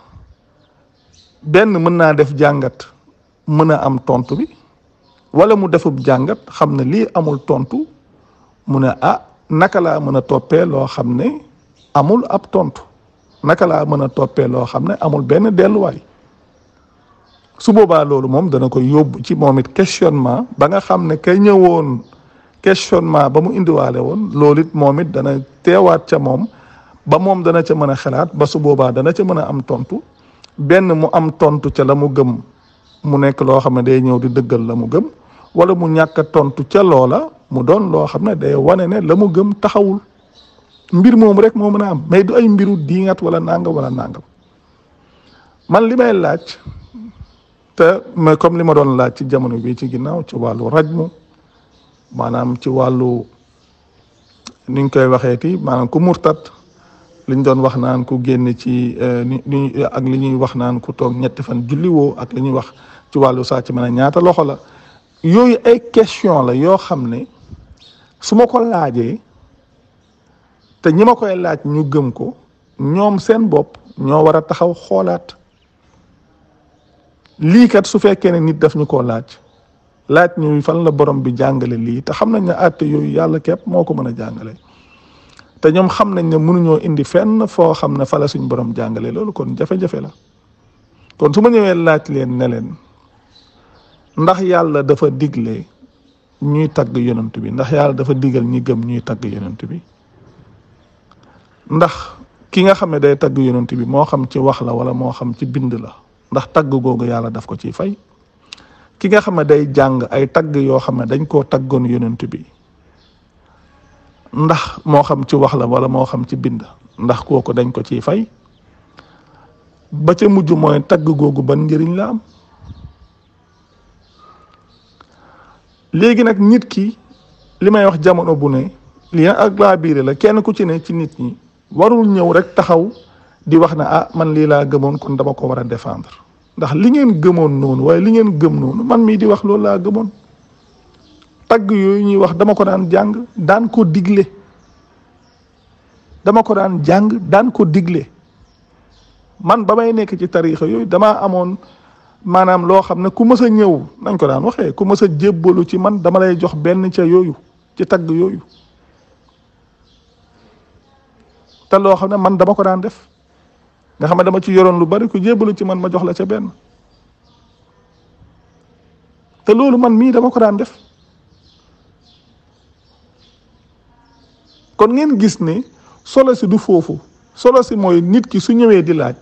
benn mën naa def jàngat mën a am tontu bi wala mu defub jàngat xam ne lii amul tontu mu ne naka laa mën a toppee loo xam ne amul ab tontu naka laa mën a toppee loo xam ne amul benn delluwaay su boobaa loolu moom dana ko yóbbu ci moom it questionnement ba nga xam ne kay ñëwoon questionnement ba mu indiwaale woon loolu it moom it dana teewaat ca moom ba moom dana ca mën a xalaat ba su boobaa dana ca mën a am tontu benn mu am tontu ca la mu gëm mu nekk loo xam ne day ñëw di dëggal la mu gëm wala mu ñàkk a tontu ca loola mu doon loo xam ne day wane ne la mu gëm taxawul mbir moom rek moo mën a am mais du ay mbiru diingat wala nangam wala nangam man li may laaj te mais comme li ma doon laaj ci jamono bi ci ginnaaw ci wàllu rajmu maanaam ci wàllu ni ñu koy waxeeti maanaam ku murtat li ñu doon wax naan ku génn ci ak li ñuy wax naan ku toog ñetti fan julliwoo ak li ñuy wax ci wàllu sàcc mën a ñaata loxo la yooyu ay question la yoo xam ne su ma ko laajee te ñi ma koy laaj ñu gëm ko ñoom seen bopp ñoo war a taxaw xoolaat lii kat su fekkee ne nit daf ñu koo laaj ñu fan la borom bi jàngale lii te xam nañ ne àtte yooyu yàlla képp moo ko mën a jàngale te ñoom xam nañ ne mënuñoo indi fenn foo xam ne fa la suñ borom jàngale loolu kon jafe-jafe la kon su ma ñëwee laaj leen ne leen ndax yàlla dafa digle ñuy tagg yonent bi ndax yàlla dafa digal ñi gëm ñuy tagg yonent bi ndax ki nga xam ne day tagg yonent bi moo xam ci wax la wala moo xam ci bind la ndax tagg googu yàlla daf ko ciy fay ki nga xam ne day jàng ay tagg yoo xam ne dañ koo taggoon yonent bi ndax moo xam ci wax la wala moo xam ci bind ndax kooku dañ ko ciy fay ba ca mujj mooy tagg googu ban njëriñ la am léegi nag nit ki li may wax jamono bu ne lii ak laa biire la kenn ku ci ne ci nit ñi warul ñëw rek taxaw di wax ne man lii laa gëmoon kon dama ko war a défendre ndax li ngeen gëmoon noonu waaye li ngeen gëm noonu man mii di wax loolu laa gëmoon tagg yooyu ñuy wax dama ko daan jàng daan ko digle daan ko digle man ba may nekk ci tariixa yooyu damaa amoon maanaam loo xam ne ku mës a ñëw nañ ko daan waxee ku mës a jébbalu ci man dama lay jox benn ca yooyu ci tagg yooyu te loo xam ne man dama ko daan def nga xam ne dama ci yoroon lu bari ku jébbalu ci man ma jox la ca benn te loolu man mii dama ko daan def. kon ngeen gis ne solo si du foofu solo si mooy nit ki su ñëwee di laaj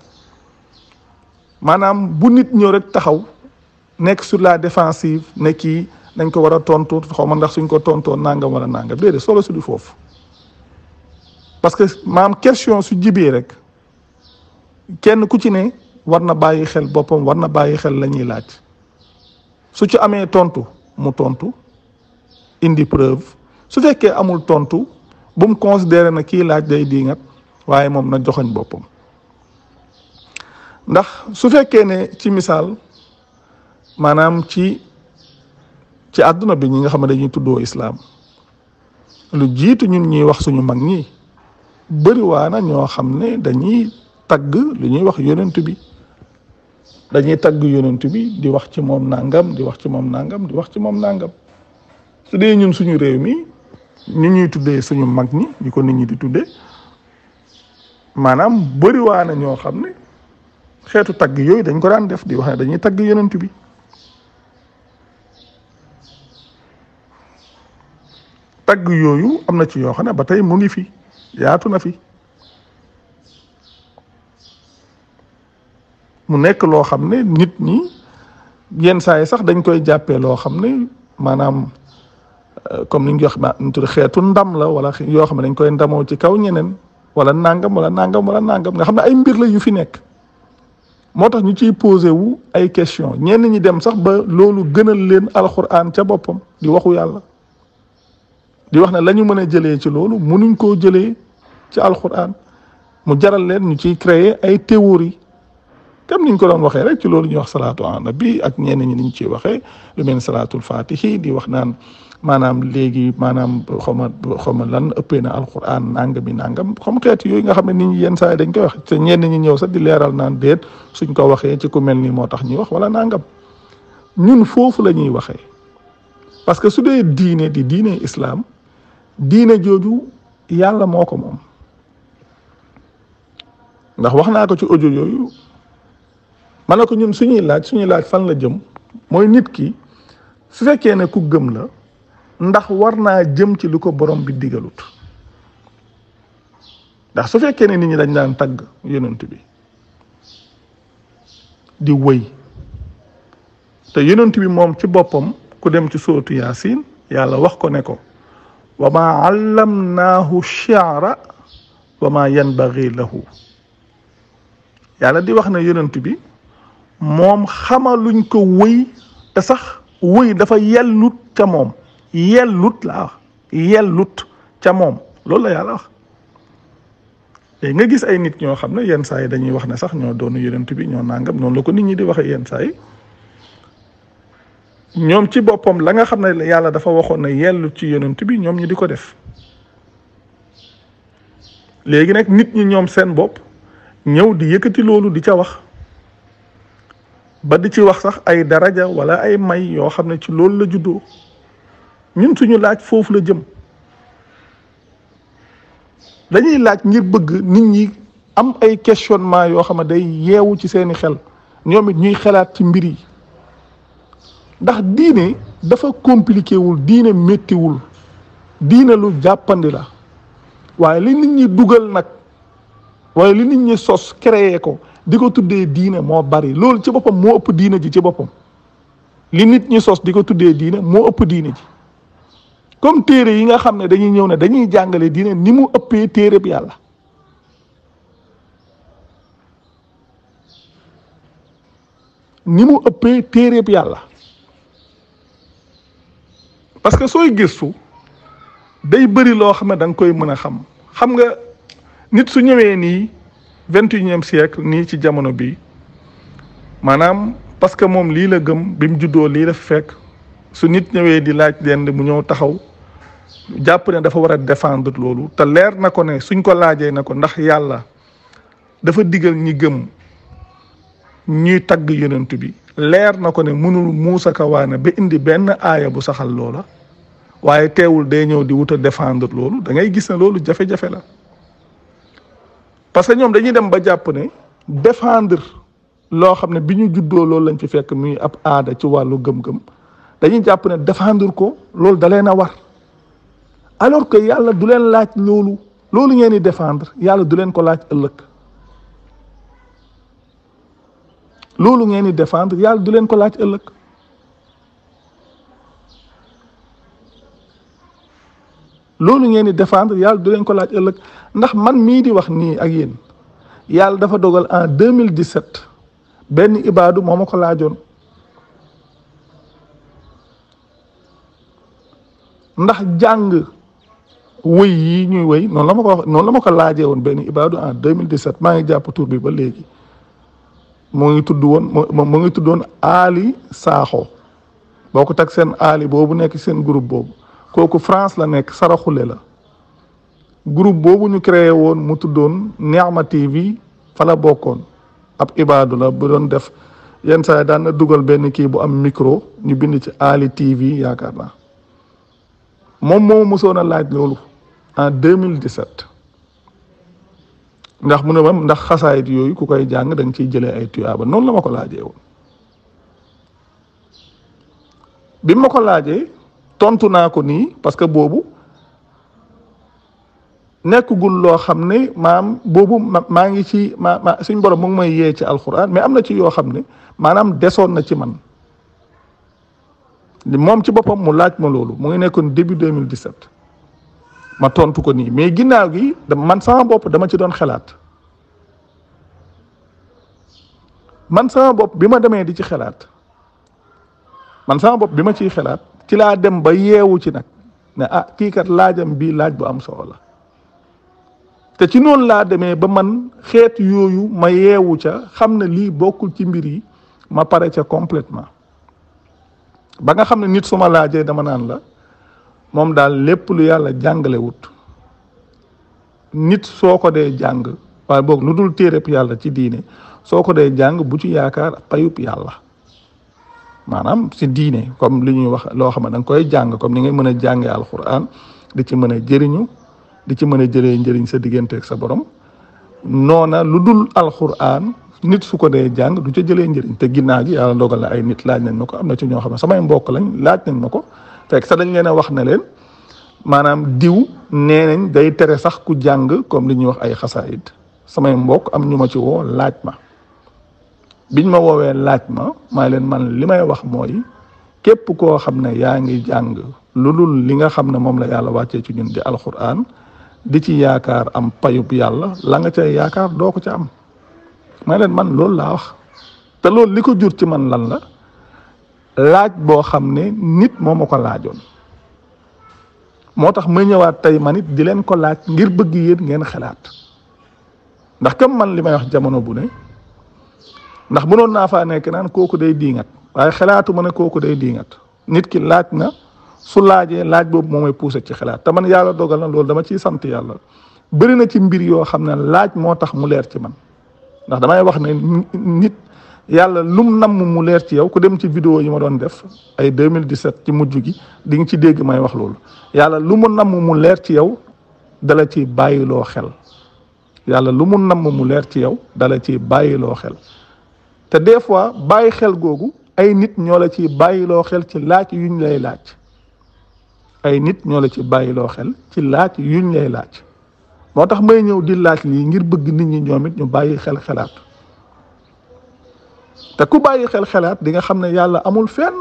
maanaam bu nit ñëw rek taxaw nekk sur la défensive ne kii nañ ko war a tontu xaw ma ndax suñ ko tontoo nangam wala nangam déedéet solo si du foofu parce que maam question su jibee rek kenn ku ci ne war na bàyyi xel boppam war na bàyyi xel la ñuy laaj su ci amee tontu mu tontu indi preuve su fekkee amul tontu bu mu considéré na kii laaj day diingat waaye moom na joxoñ boppam ndax su fekkee ne ci misaal maanaam ci àdduna bi ñi nga xam ne dañuy tuddoo islaam lu jiitu ñun ñuy wax suñu mag ñi bëriwaana ñoo xam ne dañuy tagg lu ñuy wax yonent bi dañuy tagg yonent bi di wax ci moom nangam di wax ci moom nangam di wax ci moom nangam su dee ñun suñu réew mi ñu ñuy tuddee suñu mag ñi ñu ko nit ñi di tuddee maanaam bëriwaana ñoo xam ne xeetu tagg yooyu dañ ko daan def di wax ne dañuy tagg yonent bi tagg yooyu am na ci yoo xam ne ba tey mu ngi fi yaatu na fi mu nekk loo xam ne nit ñi yenn saa yi sax dañ koy jàppee loo xam ne maanaam comme ni ñu wax ñu tudd xeetu ndam la wala yoo xam ne dañ koy ndamoo ci kaw ñeneen wala nangam wala nangam wala nangam nga xam ne ay mbir la yu fi nekk moo tax ñu ciy posé wu ay question ñenn ñi dem sax ba loolu gënal leen alxuraan ca boppam di waxu yàlla di wax ne la ñu mën a jëlee ci loolu mënuñ koo jëlee ci alxuraan mu jaral leen ñu ciy créer ay théorie comme niñ ko doon waxee rek ci loolu ñuy wax salaatu ala nabi ak ñenn ñi niñ ciy waxee lu mel ni salaatul fatihi di wax naan maanaam léegi maanaam xaw ma lan ëppee na alxuraan nangami nangam comme xeet yooyu nga xam ne nit ñi yenn saa yi dañ koy wax te ñenn ñi ñëw sax di leeral naan déet suñ ko waxee ci ku mel ni moo tax ñuy wax wala nangam ñun foofu la ñuy waxee parce que su dee diine di diine islam diine jooju yàlla moo ko moom ndax wax naa ko ci audio yooyu ma ne ko ñun suñuy laaj fan la jëm mooy nit ki su fekkee ne ku gëm la ndax war naa jëm ci lu ko borom bi digalut ndax su fekkee ne nit ñi dañ daan tagg yonent bi di wëy te yonent bi moom ci boppam ku dem ci sóotu yaasin yàlla wax ko ne ko wa ma allamnaahu shi'ra wa ma yanbaghi lahu yàlla di wax ne yonent bi moom xamaluñ ko wëy te sax wëy dafa yellut ca moom yellut laa wax yellut ca moom loolu la yàlla wax léegi nga gis ay nit ñoo xam ne yenn saa yi dañuy wax ne sax ñoo doonu yonent bi ñoo nangam noonu la ko nit ñi di waxee yenn saa yi ñoom ci boppam la nga xam ne yàlla dafa waxoon ne yellut ci yonent bi ñoom ñi di ko def léegi nag nit ñi ñoom seen bopp ñëw di yëkkati loolu di ca wax ba di ci wax sax ay daraja wala ay may yoo xam ne ci loolu la juddoo ñun suñu laaj foofu la jëm dañuy laaj ngir bëgg nit ñi am ay questionnement yoo xam ne day yeewu ci seeni xel ñoom it ñuy xalaat ci mbir yi ndax diine dafa compliqué wul diine méttiwul diine lu jàppandi la waaye li nit ñi dugal nag waaye li nit ñi sos créé ko di ko tuddee diine moo bari loolu ci boppam moo ëpp diine ji ci boppam li nit ñi sos di ko tuddee diine moo ëpp diine ji comme téere yi nga xam ne dañuy ñëw ne dañuy jàngale diine ni mu ëppee téere bi yàlla ni mu ëppee téere bi yàlla parce que sooy gëstu day bëri loo xam ne da nga koy mën a xam nga nit su ñëwee nii 21e siècle nii ci jamono bi maanaam parce que moom lii la gëm bi mu juddoo lii la fekk su nit ñëwee di laaj dend mu ñëw taxaw jàpp ne dafa war a défendre loolu te leer na ko ne suñ ko laajee na ko ndax yàlla dafa digal ñi gëm ñuy tagg yonent bi leer na ko ne mënul muusa kawaane ba indi benn aaya bu saxal loola waaye teewul day ñëw di wut a défendre loolu da ngay gis ne loolu jafe-jafe la parce que ñoom dañuy dem ba jàpp ne défendre loo xam ne bi ñu juddoo loolu lañ fi fekk muy ab aada ci wàllu gëm-gëm dañuy jàpp ne défendre ko loolu da leen a war alors que yàlla du leen laaj loolu ngeen di défendre yàlla du leen ko laaj ëllëg loolu ngeen di défendre yàlla du leen ko laaj ëllëg loolu ngeen di défendre yàlla du leen ko laaj ëllëg ndax man mii di wax nii ak yéen yàlla dafa dogal en 2017 benn ibaadu moo ma ko laajoon ndax jàng wëy yi ñuy wëy noonu la ma ko wax noonu la ma ko laajee woon benn ibaadu en 2017 maa ngi jàpp tur bi ba léegi moo ngi tuddoon Ali Sakho boo ko teg seen Ali boobu nekk seen groupe boobu kooku France la nekk saraxule la groupe boobu ñu créé woon mu tuddoon Nihma TV fa la bokkoon ab ibaadu la bu doon def yenn saa yi daan na dugal benn kii bu am micro ñu bind ci Ali TV yaakaar naa moom moo mosoon a laaj loolu en 2017 ndax mu ne ma ndax xasaayit yooyu ku koy jàng da nga ciy jëlee ay tuyaaba noonu la ma ko laajee woon bi ma ko laajee tontu naa ko nii parce que boobu nekkagul loo xam ne maam boobu maa ngi ci suñ borom mu ngi may yee ci alxuraan mais am na ci yoo xam ne maanaam desoon na ci man moom ci boppam mu laaj ma loolu mu ngi nekkoon début 2017 ma tontu ko nii mais ginnaaw gi man sama bopp dama ci doon xalaat man sama bopp bi ma demee di ci xalaat man sama bopp bi ma ciy xalaat ci laa dem ba yeewu ci nag ne ah kii kat laajam bii laaj bu am solo la te ci noonu laa demee ba man xeet yooyu ma yeewu ca xam ne lii bokkul ci mbir yi ma pare ca complètement ba nga xam ne nit su ma laajee dama naan la moom daal lépp lu yàlla jàngale wut nit soo ko dee jàng waaye boog lu dul téereb yàlla ci diine soo ko dee jàng bu ci yaakaar payub yàlla maanaam si diine comme li ñuy wax loo xam ne da nga koy jàng comme ni ngay mën a jàngee alquran di ci mën a jëriñu di ci mën a jëlee njëriñ sa diggante ak sa borom noona lu dul alquran nit su ko dee jàng du ca jëlee njëriñ te ginnaaw gi yàlla dogal na ay nit laaj nañ ma ko am na ci ñoo xam ne samay mbokk lañ laaj nañ ma ko fekk sax dañ leen a wax ne leen maanaam diw nee nañ day tere sax ku jàng comme li ñuy wax ay xasaayid samay mbokk am ñu ma ci woo laaj ma biñ ma woowee laaj ma maa leen man li may wax mooy képp koo xam ne yaa ngi jàng lu dul li nga xam ne moom la yàlla wàccee ci ñun di alquran di ci yaakaar am payub yàlla la nga cay yaakaar doo ko ca am may leen man loolu laa wax te loolu li ko jur ci man lan la laaj boo xam ne nit moo ma ko laajoon moo tax ma ñëwaat tey man it di leen ko laaj ngir bëgg yéen ngeen xalaat ndax comme man li may wax jamono bu ne ndax mënoon naa faa nekk naan kooku day diingat waaye xalaatu ma ne kooku day diingat nit ki laaj na su laajee laaj boobu moo may poussé ci xalaat te man yàlla dogal na loolu dama ciy sant yàlla bëri na ci mbir yoo xam ne laaj moo tax mu leer ci man ndax damay wax ne nit yàlla lum namm mu leer ci yow ku dem ci vidéo yi ma doon def ay 2017 ci mujj gi di nga ci dégg may wax loolu yàlla lu mu namm mu leer ci yow dala ci bàyyiloo xel yàlla lu mu namm mu leer ci yow dala ci bàyyiloo xel te des fois bàyyi xel googu ay nit ñoo la ci bàyyiloo xel ci laaj yuñ lay laaj ay nit ñoo la ci bàyyiloo xel ci laaj yuñ lay laaj moo tax may ñëw di laaj lii ngir bëgg nit ñi ñoom it ñu bàyyi xel xelaat te ku bàyyi xel xelaat di nga xam ne yàlla amul fenn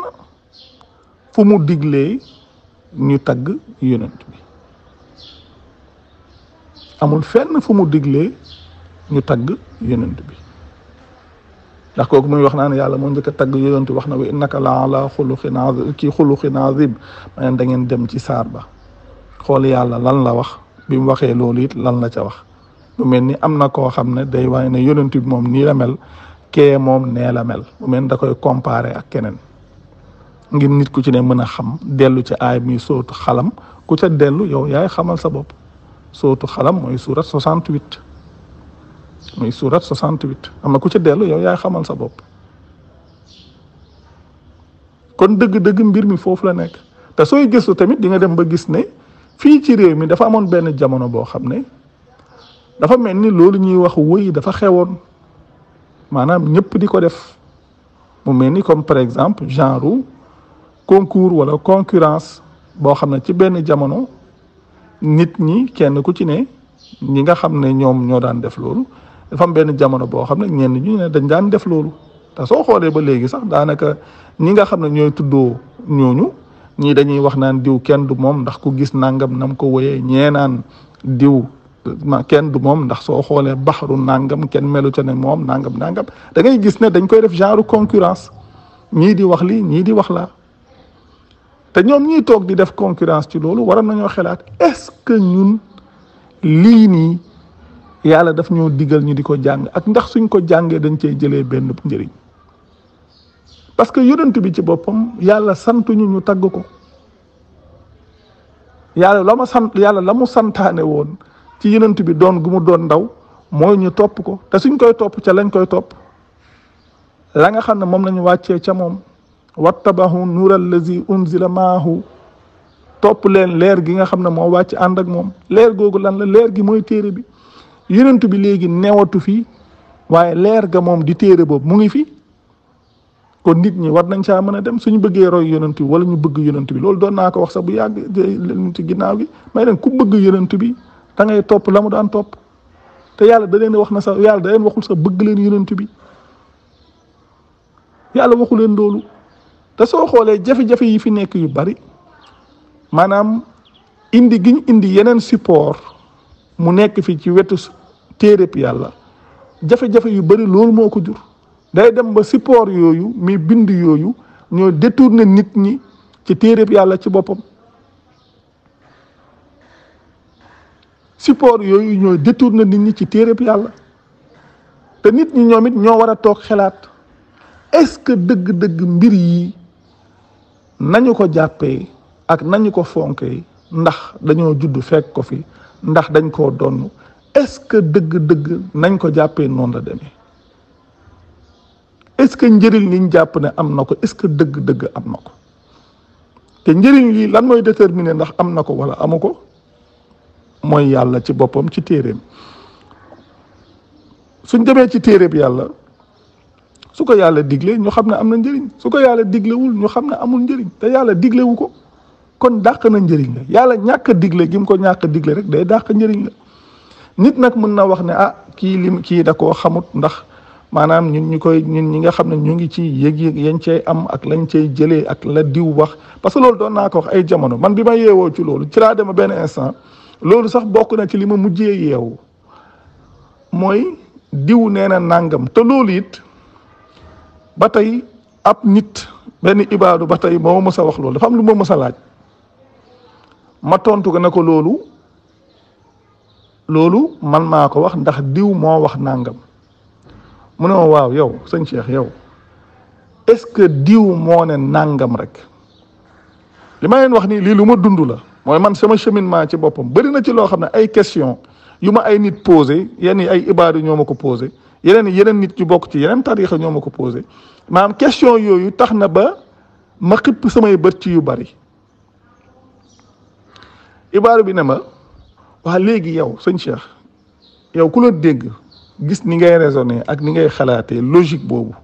fu mu diglee ñu tagg yonent bi amul fenn fu mu diglee ñu tagg yonent bi ndax kooku muy wax naan yàlla moo njëkk a tagg yonent wax na wa innaka la ala xuluqin azim kii xuluqin azim ma neen da ngeen dem ci saar ba xool yàlla lan la wax bi mu waxee loolu it lan la ca wax mu mel ni am na koo xam ne day waaye ne yonent bi moom nii la mel kee moom nee la mel mu mel ni da koy comparer ak keneen ngir nit ku ci ne mën a xam dellu ci aay mi sootu xalam ku ca dellu yow yaay xamal sa bopp sootu xalam mooy surat 68 muy surat 68 am na ku ca dellu yow yaay xamal sa bopp kon dëgg-dëgg mbir mi foofu la nekk te sooy gëstu tamit di nga dem ba gis ne fii ci réew mi dafa amoon benn jamono boo xam ne dafa mel ni loolu ñuy wax wëy dafa xewoon maanaam ñëpp di ko def mu mel ni comme par exemple genre concours wala concurrence boo xam ne ci benn jamono nit ñi kenn ku ci ne ñi nga xam ne ñoom ñoo daan def loolu dafa am benn jamono boo xam ne ñenn ñu ne dañ daan def loolu te soo xoolee ba léegi sax daanaka ñi nga xam ne ñooy tuddoo ñooñu ñii dañuy wax naan diw kenn du moom ndax ku gis nangam nam ko woyee ñee naan diw kenn du moom ndax soo xoolee baxaru nangam kenn melu ca ne moom nangam da ngay gis ne dañ koy def genre concurrence ñii di wax lii ñii di wax laa te ñoom ñii toog di def concurrence ci loolu waroon nañoo xalaat est-ce que ñun lii nii yàlla daf ñoo digal ñu di ko jàng ak ndax suñ ko jàngee dañ cey jëlee benn njëriñ parce que yonent bi ci boppam yàlla santuñu ñu tagg ko yàlla la mu santaane woon ci yonent bi doon gu mu doon ndaw mooy ñu topp ko te suñ koy topp ca lañ koy topp la nga xam ne moom lañu wàccee ca moom wattabahu nuur allazi unzila maahu topp leen leer gi nga xam ne moo wàcc ànd ak moom leer googu lan la leer gi mooy téere bi yonent bi léegi newatu fi waaye leer ga moom di téere boobu mu ngi fi kon nit ñi war nañ saa mën a dem suñu bëggee roy yonent bi wala ñu bëgg yonent bi loolu doon naa ko wax sax bu yàgg ci ginnaaw gi may leen ku bëgg yonent bi da ngay topp la mu daan topp te yàlla da leen wax na sax yàlla da leen waxul sax bëgg leen yonent bi yàlla waxu leen loolu te soo xoolee jafe-jafe yi fi nekk yu bari maanaam indi gi ñu indi yeneen support mu nekk fi ci wetu téereb yàlla jafe-jafe yu bari loolu moo ko jur day dem ba support yooyu mi bind yooyu ñoo détourné nit ñi ci téereb yàlla ci boppam support yooyu ñooy détourné nit ñi ci téereb yàlla te nit ñi ñoom it ñoo war a toog xalaat est-ce que dëgg-dëgg mbir yi nañu ko jàppee ak nañu ko fonkee ndax dañoo judd fekk ko fi ndax dañ koo donn est-ce que dëgg-dëgg nañ ko jàppee noonu la demee est-ce que njëriñ liñ jàpp ne am na ko est-ce que dëgg-dëgg am na ko te njëriñ li lan mooy déterminer ndax am na ko wala amu ko mooy yàlla ci boppam ci téeréem suñ demee ci téeréem yàlla su ko yàlla digle ñu xam ne am na njëriñ su ko yàlla diglewul ñu xam ne amul njëriñ te yàlla diglewu ko kon dàq na njëriñ la yàlla ñàkk a digle gi mu ko ñàkk a digle rek day dàq njëriñ la nit nag mën na wax ne kii da koo xamut ndax maanaam ñun ñi nga xam ne ñu ngi ci yëg-yëg yañ cay am ak lañ cay jëlee ak la diw wax parce que loolu doon naa ko wax ay jamono man bi ma yeewoo ci loolu ci laa dema benn instant loolu sax bokk na ci li ma mujjee yeewu mooy diw nee na nàngam te loolu it ba tey ab nit benn ibaadu ba tey moo mës a wax loolu dafa am lu ma mës a laaj ma tontu ko ne ko loolu man maa ko wax ndax diw moo wax nàngam mu ne ma waaw yow sëñ Cheikh yow est-ce que diw moo ne nàngam rek li ma leen wax nii lii lu ma dund la mooy man sama cheminement ci boppam bëri na ci loo xam ne ay question yu ma ay nit posé yenn ay ibaadu ñoo ma ko posé yeneen nit ñu bokk ci yeneen tariixa ñoo ma ko posé maanaam question yooyu tax na ba ma xipp samay bët ci yu bari ibaadu bi ne ma waa léegi yow sëñ Cheikh yow ku la dégg gis ni ngay raisonner ak ni ngay xalaatee logique boobu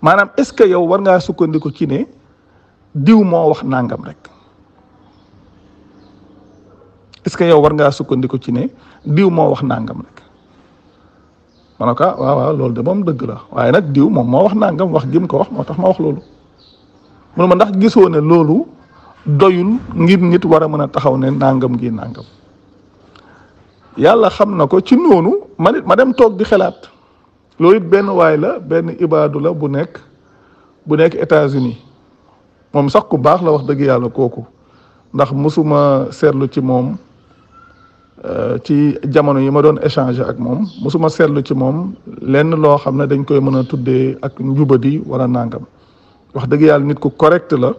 maanaam est-ce que yow war ngaa sukkandiku ci ne diw moo wax nangam rek est-ce que yow war ngaa sukkandiku ci ne diw moo wax nangam rek ma ne ko waaw loolu de moom dëgg la waaye nag diw moom moo wax nangam wax gi mu ko wax moo tax ma wax loolu mu ne ma ndax gisoo ne loolu doyul ngir nit war a mën a taxaw ne nangam gi nangam yàlla xam na ko ci noonu ma dem toog di xalaat loolu it benn waay la benn ibaadu la bu nekk États-Unis moom sax ku baax la wax dëgg yàlla kooku ndax musuma seetlu ci moom ci jamono yi ma doon échanger ak moom musuma seetlu ci moom lenn loo xam ne dañ koy mën a tuddee ak njubadi wala nangam wax dëgg yàlla nit ku correct la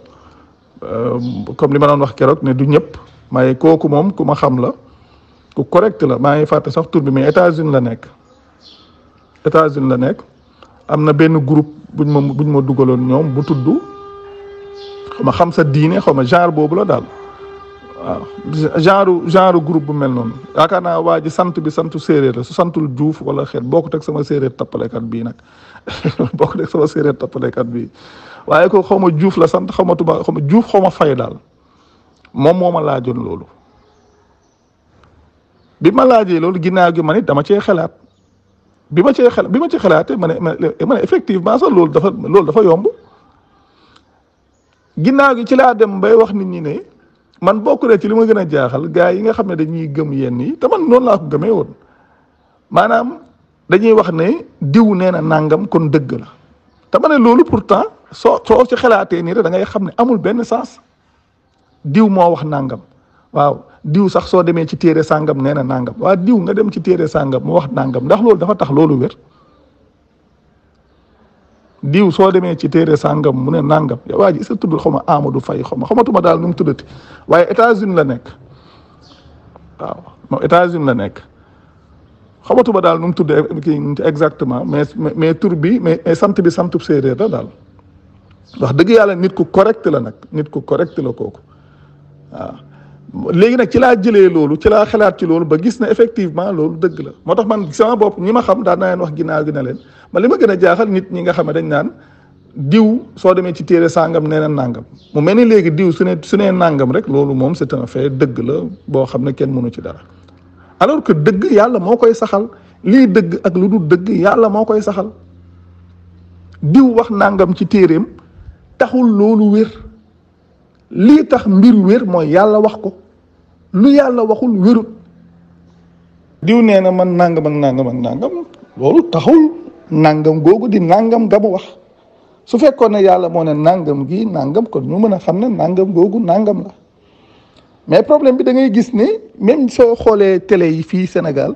comme li ma doon wax keroog ne du ñëpp may kooku moom ku ma xam la ku correct la maa ngi fàtte sax tur bi mais États-Unis la nekk am na benn groupe buñ ma dugaloon ñoom bu tudd xaw ma xam sa diine xaw ma genre boobu la daal waaw genre groupe bu mel noonu yaakaar naa waa ji sant bi santu séeréer la su santul Juuf wala xeet bokkut ak sama séeréer tappalekat bii nag bokkut ak sama séeréer tappalekat bii waaye ko xaw ma Juuf la sant xaw ma Juuf xaw ma Fay daal moom moo ma laajoon loolu bi ma laajee loolu ginnaaw gi man it dama cee xalaat bi ma ci xalaatee ma ne effectivement sax loolu dafa yomb ginnaaw gi ci laa dem bay wax nit ñi ne man bokk na ci li ma gën a jaaxal gars yi nga xam ne dañuy gëm yenn yi te man noonu laa ko gëmee woon maanaam dañuy wax ne diw nee na nangam kon dëgg la te ma ne loolu pourtant soo ci xalaatee nii rek da ngay xam ne amul benn sens diw moo wax nangam waaw diw sax soo demee ci téere sàngam nee na nangam waa diw nga dem ci téere sàngam mu wax nangam ndax loolu dafa tax loolu wér diw soo demee ci téere sàngam mu ne nangam waa ji isa tudd xaw ma Amadou Faye xamatuma daal nu mu tuddati waaye États-Unis la nekk waaw moom États-Unis la nekk xamatuma daal nu mu tudd kii exactement mais tur bi mais sant bi santub séeréer la daal wax dëgg yàlla nit ku correct la nag nit ku correct la kooku waaw léegi nag ci laa jëlee loolu ci laa xalaat ci loolu ba gis ne effectivement loolu dëgg la moo tax man sama bopp ñi ma xam daan naa leen wax ginnaaw gi ne leen man li ma gën a jaaxal nit ñi nga xam ne dañ naan diw soo demee ci téere sàngam nee na nàngam mu mel ni léegi diw su nee nàngam rek loolu moom c'est un fait dëgg la boo xam ne kenn mënu ci dara alors que dëgg yàlla moo koy saxal lii dëgg ak lu dul dëgg yàlla moo koy saxal diw wax nàngam ci téereem taxul loolu wér lii tax mbir wér mooy yàlla wax ko lu yàlla waxul wérut diw nee na man nangam ak nangam ak nangam loolu taxul nangam googu di nangam nga mu wax su fekkoon ne yàlla moo ne nangam gi nangam kon ñu mën a xam ne nangam googu nangam la mais problème bi da ngay gis ne même soo xoolee télé yi fii Sénégal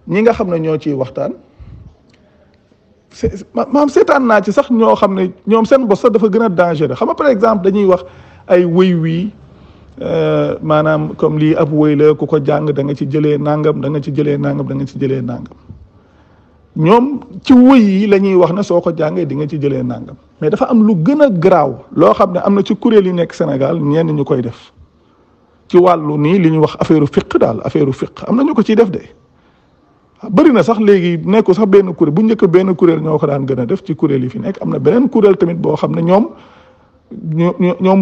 ñi nga xam ne ñoo ciy waxtaan maam seetaan naa ci sax ñoo xam ne ñoom seen bos sax dafa gën a dangereux xam nga par exemple dañuy wax ay wëy wii maanaam comme lii ab wëy la ku ko jàng da nga ci jëlee nangam da nga ci jëlee nangam da nga ci jëlee nangam ñoom ci wëy yi la ñuy wax ne soo ko jàngee di nga ci jëlee nangam mais dafa am lu gën a garaaw loo xam ne am na ci kuréel yi nekk Sénégal ñenn ñu koy def ci wàllu nii li ñuy wax affaire fiq daal affaire fiq am na ñu ko ciy def de bëri na sax léegi nekku sax benn kuréel bu njëkk benn kuréel ñoo ko daan gën a def ci kuréel yi fi nekk am na beneen kuréel tamit boo xam ne ñoom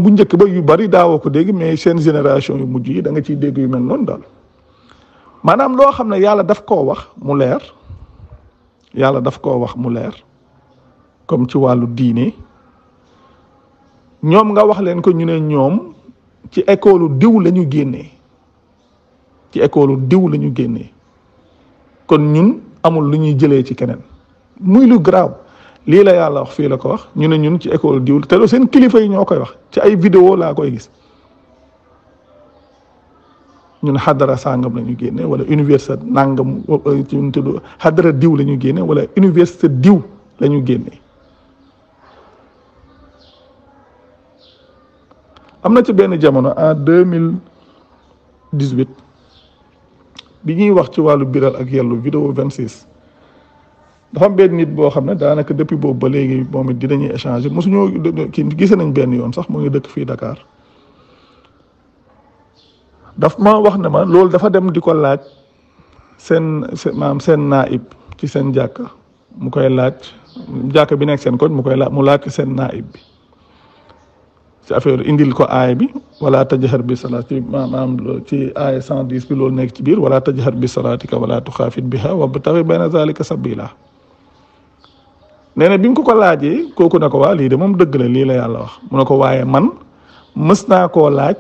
bu njëkk ba yu bari daawoo ko dégg mais seen génération yu mujj yi da nga ciy dégg yu mel noonu daal maanaam loo xam ne yàlla daf koo wax mu leer yàlla daf koo wax mu leer comme ci wàllu diine ñoom nga wax leen ko ñu ne ñoom ci école diw la ñu génnee ci école diw la ñu génnee kon ñun amul lu ñuy jëlee ci keneen muy lu garaaw lii la yàlla wax fii la ko wax ñu ne ñun ci école diw te loolu seen kilifa yi ñoo koy wax ci ay vidéo laa koy gis ñun xadara sàngam la ñu génne wala université nangam ci ñu tudd xadara diw la ñu génne wala université diw la ñu génne am na ci benn jamono en 2018 bi ñuy wax ci wàllu biral ak yellu vidéo 26 dafa am benn nit boo xam ne daanaka depuis boobu ba léegi moom it dinañuy échanger mosuñoo kii gise nañ benn yoon sax mu ngi dëkk fii Dakar daf ma wax ne ma loolu dafa dem di ko laaj seen naib ci seen jàkka mu koy laaj jàkka bi nekk seen koñ mu koy laaj mu laaj seen naib bi ci affaire indil ko aay bi wala tajhar bi salaat ci maanaam ci aaya 110 bi loolu nekk ci biir wala tajhar bi salaatika wala tuxaafit biha wabtaghi bayna zalika sabila nee na bi nga ko laajee kooku ne ko waa lii de moom dëgg la lii la yàlla wax mu ne ko waaye man mës naa koo laaj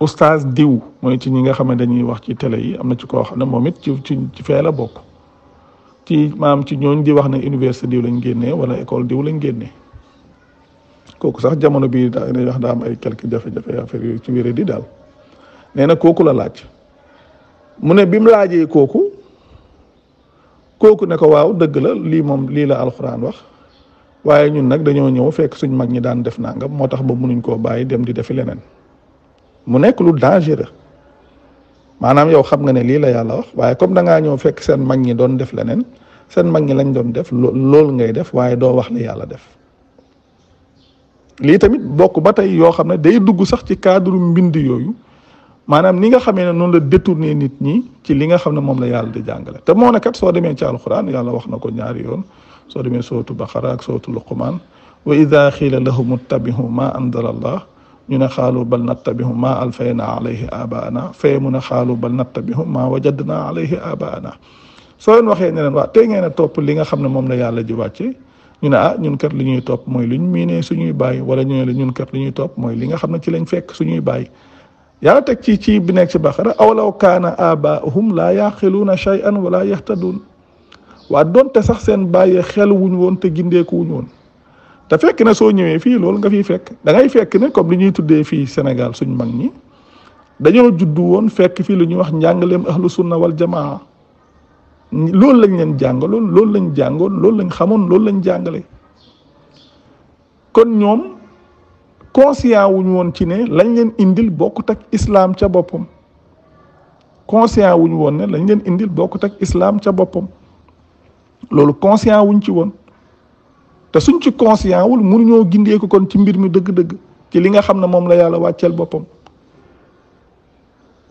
oustaz diw mooy ci ñi nga xam ne dañuy wax ci télé yi am na ci koo xam ne moom it ci fee la bokk ci maam ci ñooñ di wax ne université diw lañ génnee wala école diw lañ génnee kooku sax jamono bii dañuy wax daa am ay quelques jafe-jafe affaire yooyu ci wéré di daal nee na kooku la laaj mu ne bi mu laajee kooku ne ko waaw dëgg la lii moom lii la alxuraan wax waaye ñun nag dañoo ñëw fekk suñ mag ñi daan def nangam moo tax ba mënuñ koo bàyyi dem di defi leneen mu nekk lu dangereux maanaam yow xam nga ne lii la yàlla wax waaye comme da ngaa ñëw fekk seen mag ñi doon def leneen seen mag ñi lañ doon def loolu ngay def waaye doo wax li yàlla def lii tamit bokk ba tey yoo xam ne day dugg sax ci cadre mbind yooyu maanaam ni nga xamee ne noonu la détourné nit ñi ci li nga xam ne moom la yàlla di jàngale te moo ne kat soo demee ci alquran yàlla wax na ko ñaari yoon soo demee sootu Baqara ak sootu Luqman wa ida xiila lahum ittabihu ma anzala allah ñu ne xaalu bal nattabihu ma alfayna alayhi abaana fee mu ne xaalu bal nattabihu ma wajadna alayhi abaana soo leen waxee ne leen waa tey ngeen a topp li nga xam ne moom la yàlla ji wàcce ñu ne ñun kat li ñuy topp mooy lu ñu miinee suñuy bàyyi wala ñu ne la ñun kat li ñuy topp mooy li nga xam ne ci lañ fekk suñuy bàyyi yàlla teg ci bi nekk ci Baqara awlaw kaana abaahum laa yaqiluuna shay'an wala yahtaduun waa donte sax seen bàyyi xel wuñ woon te gindeeku wuñ woon te fekk na soo ñëwee fii loolu nga fiy fekk da ngay fekk ne comme li ñuy tuddee fii Sénégal suñ mag ñi dañoo juddu woon fekk fii lu ñuy wax njàngaleem ahlu sunna wal jamaa loolu lañ leen jàngaloon loolu lañ jàngoon loolu lañ xamoon loolu lañ jàngale kon ñoom conscient wuñu woon ci ne lañ leen indil bokkut ak islam ca boppam conscient wuñu woon ne lañ leen indil bokkut ak islam ca boppam loolu conscient wuñ ci woon te suñ ci conscient wul mënuñoo gindee ko kon ci mbir mi dëgg-dëgg ci li nga xam ne moom la yàlla wàcceel boppam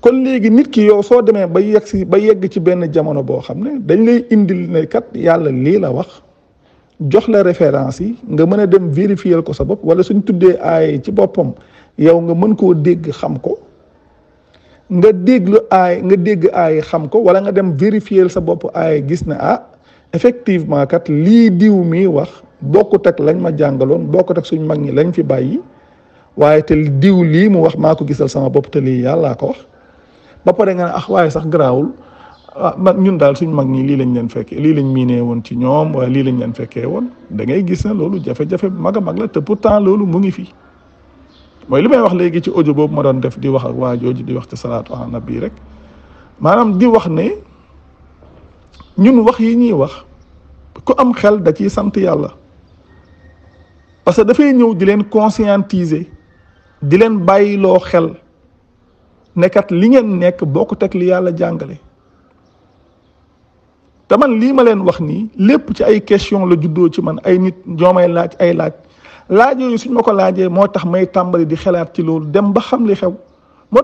kon léegi nit ki yow soo demee ba yegg ci benn jamono boo xam ne dañ lay indil ne kat yàlla lii la wax jox la référence yi nga mën a dem vérifier ko sa bopp wala suñ tuddee aay ci boppam yow nga mën koo dégg xam ko nga dégg aay xam ko wala nga dem vérifier sa bopp aay gis ne effectivement kat lii diw mi wax bokkut ak lañ ma jàngaloon bokkut ak suñ mag ñi lañ fi bàyyi waaye te diw lii mu wax maa ko gisal sama bopp te lii yàllaa ko wax ba pare nga ne waaye sax garaawul ñun daal suñ mag ñi lii lañ leen fekkee lii lañ miinee woon ci ñoom waaye lii lañ leen fekkee woon da ngay gis ne loolu jafe-jafe mag a mag la te pourtant loolu mu ngi fi mooy li may wax léegi ci audio boobu ma doon def di wax ak waa jooju di wax ci salaatu ala nabi rek maanaam di wax ne ñun wax yi ñuy wax ku am xel da ciy sant yàlla parce que dafay ñëw di leen conscientiser di leen bàyyiloo xel nekkat li ngeen nekk bokkut ak li yàlla jàngale te man lii ma leen wax nii lépp ci ay question la juddoo ci man ay nit ñoo may laaj ay laaj yooyu suñ ma ko laajee moo tax may tàmbali di xalaat ci loolu dem ba xam li xew moo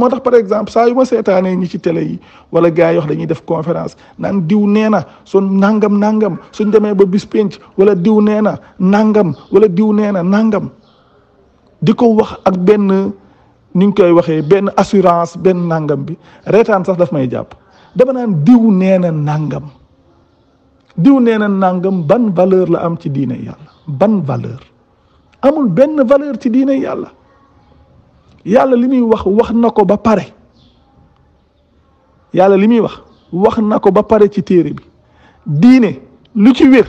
tax par exemple saa yu ma seetaanee ñi ci télé yi wala gars yi wax dañuy def conférence naan diw nee na suñ nangam suñ demee ba bis penc wala diw nee na nangam wala diw nee na nangam di ko wax ak benn ni ñu koy waxee benn assurance benn nangam bi reetaan sax daf may jàpp dama naan diw nee na nangam ban valeur la am ci diine yàlla ban valeur amul benn valeur ci diine yàlla yàlla li muy wax na ko ba pare yàlla li muy wax na ko ba pare ci téere bi diine lu ci wér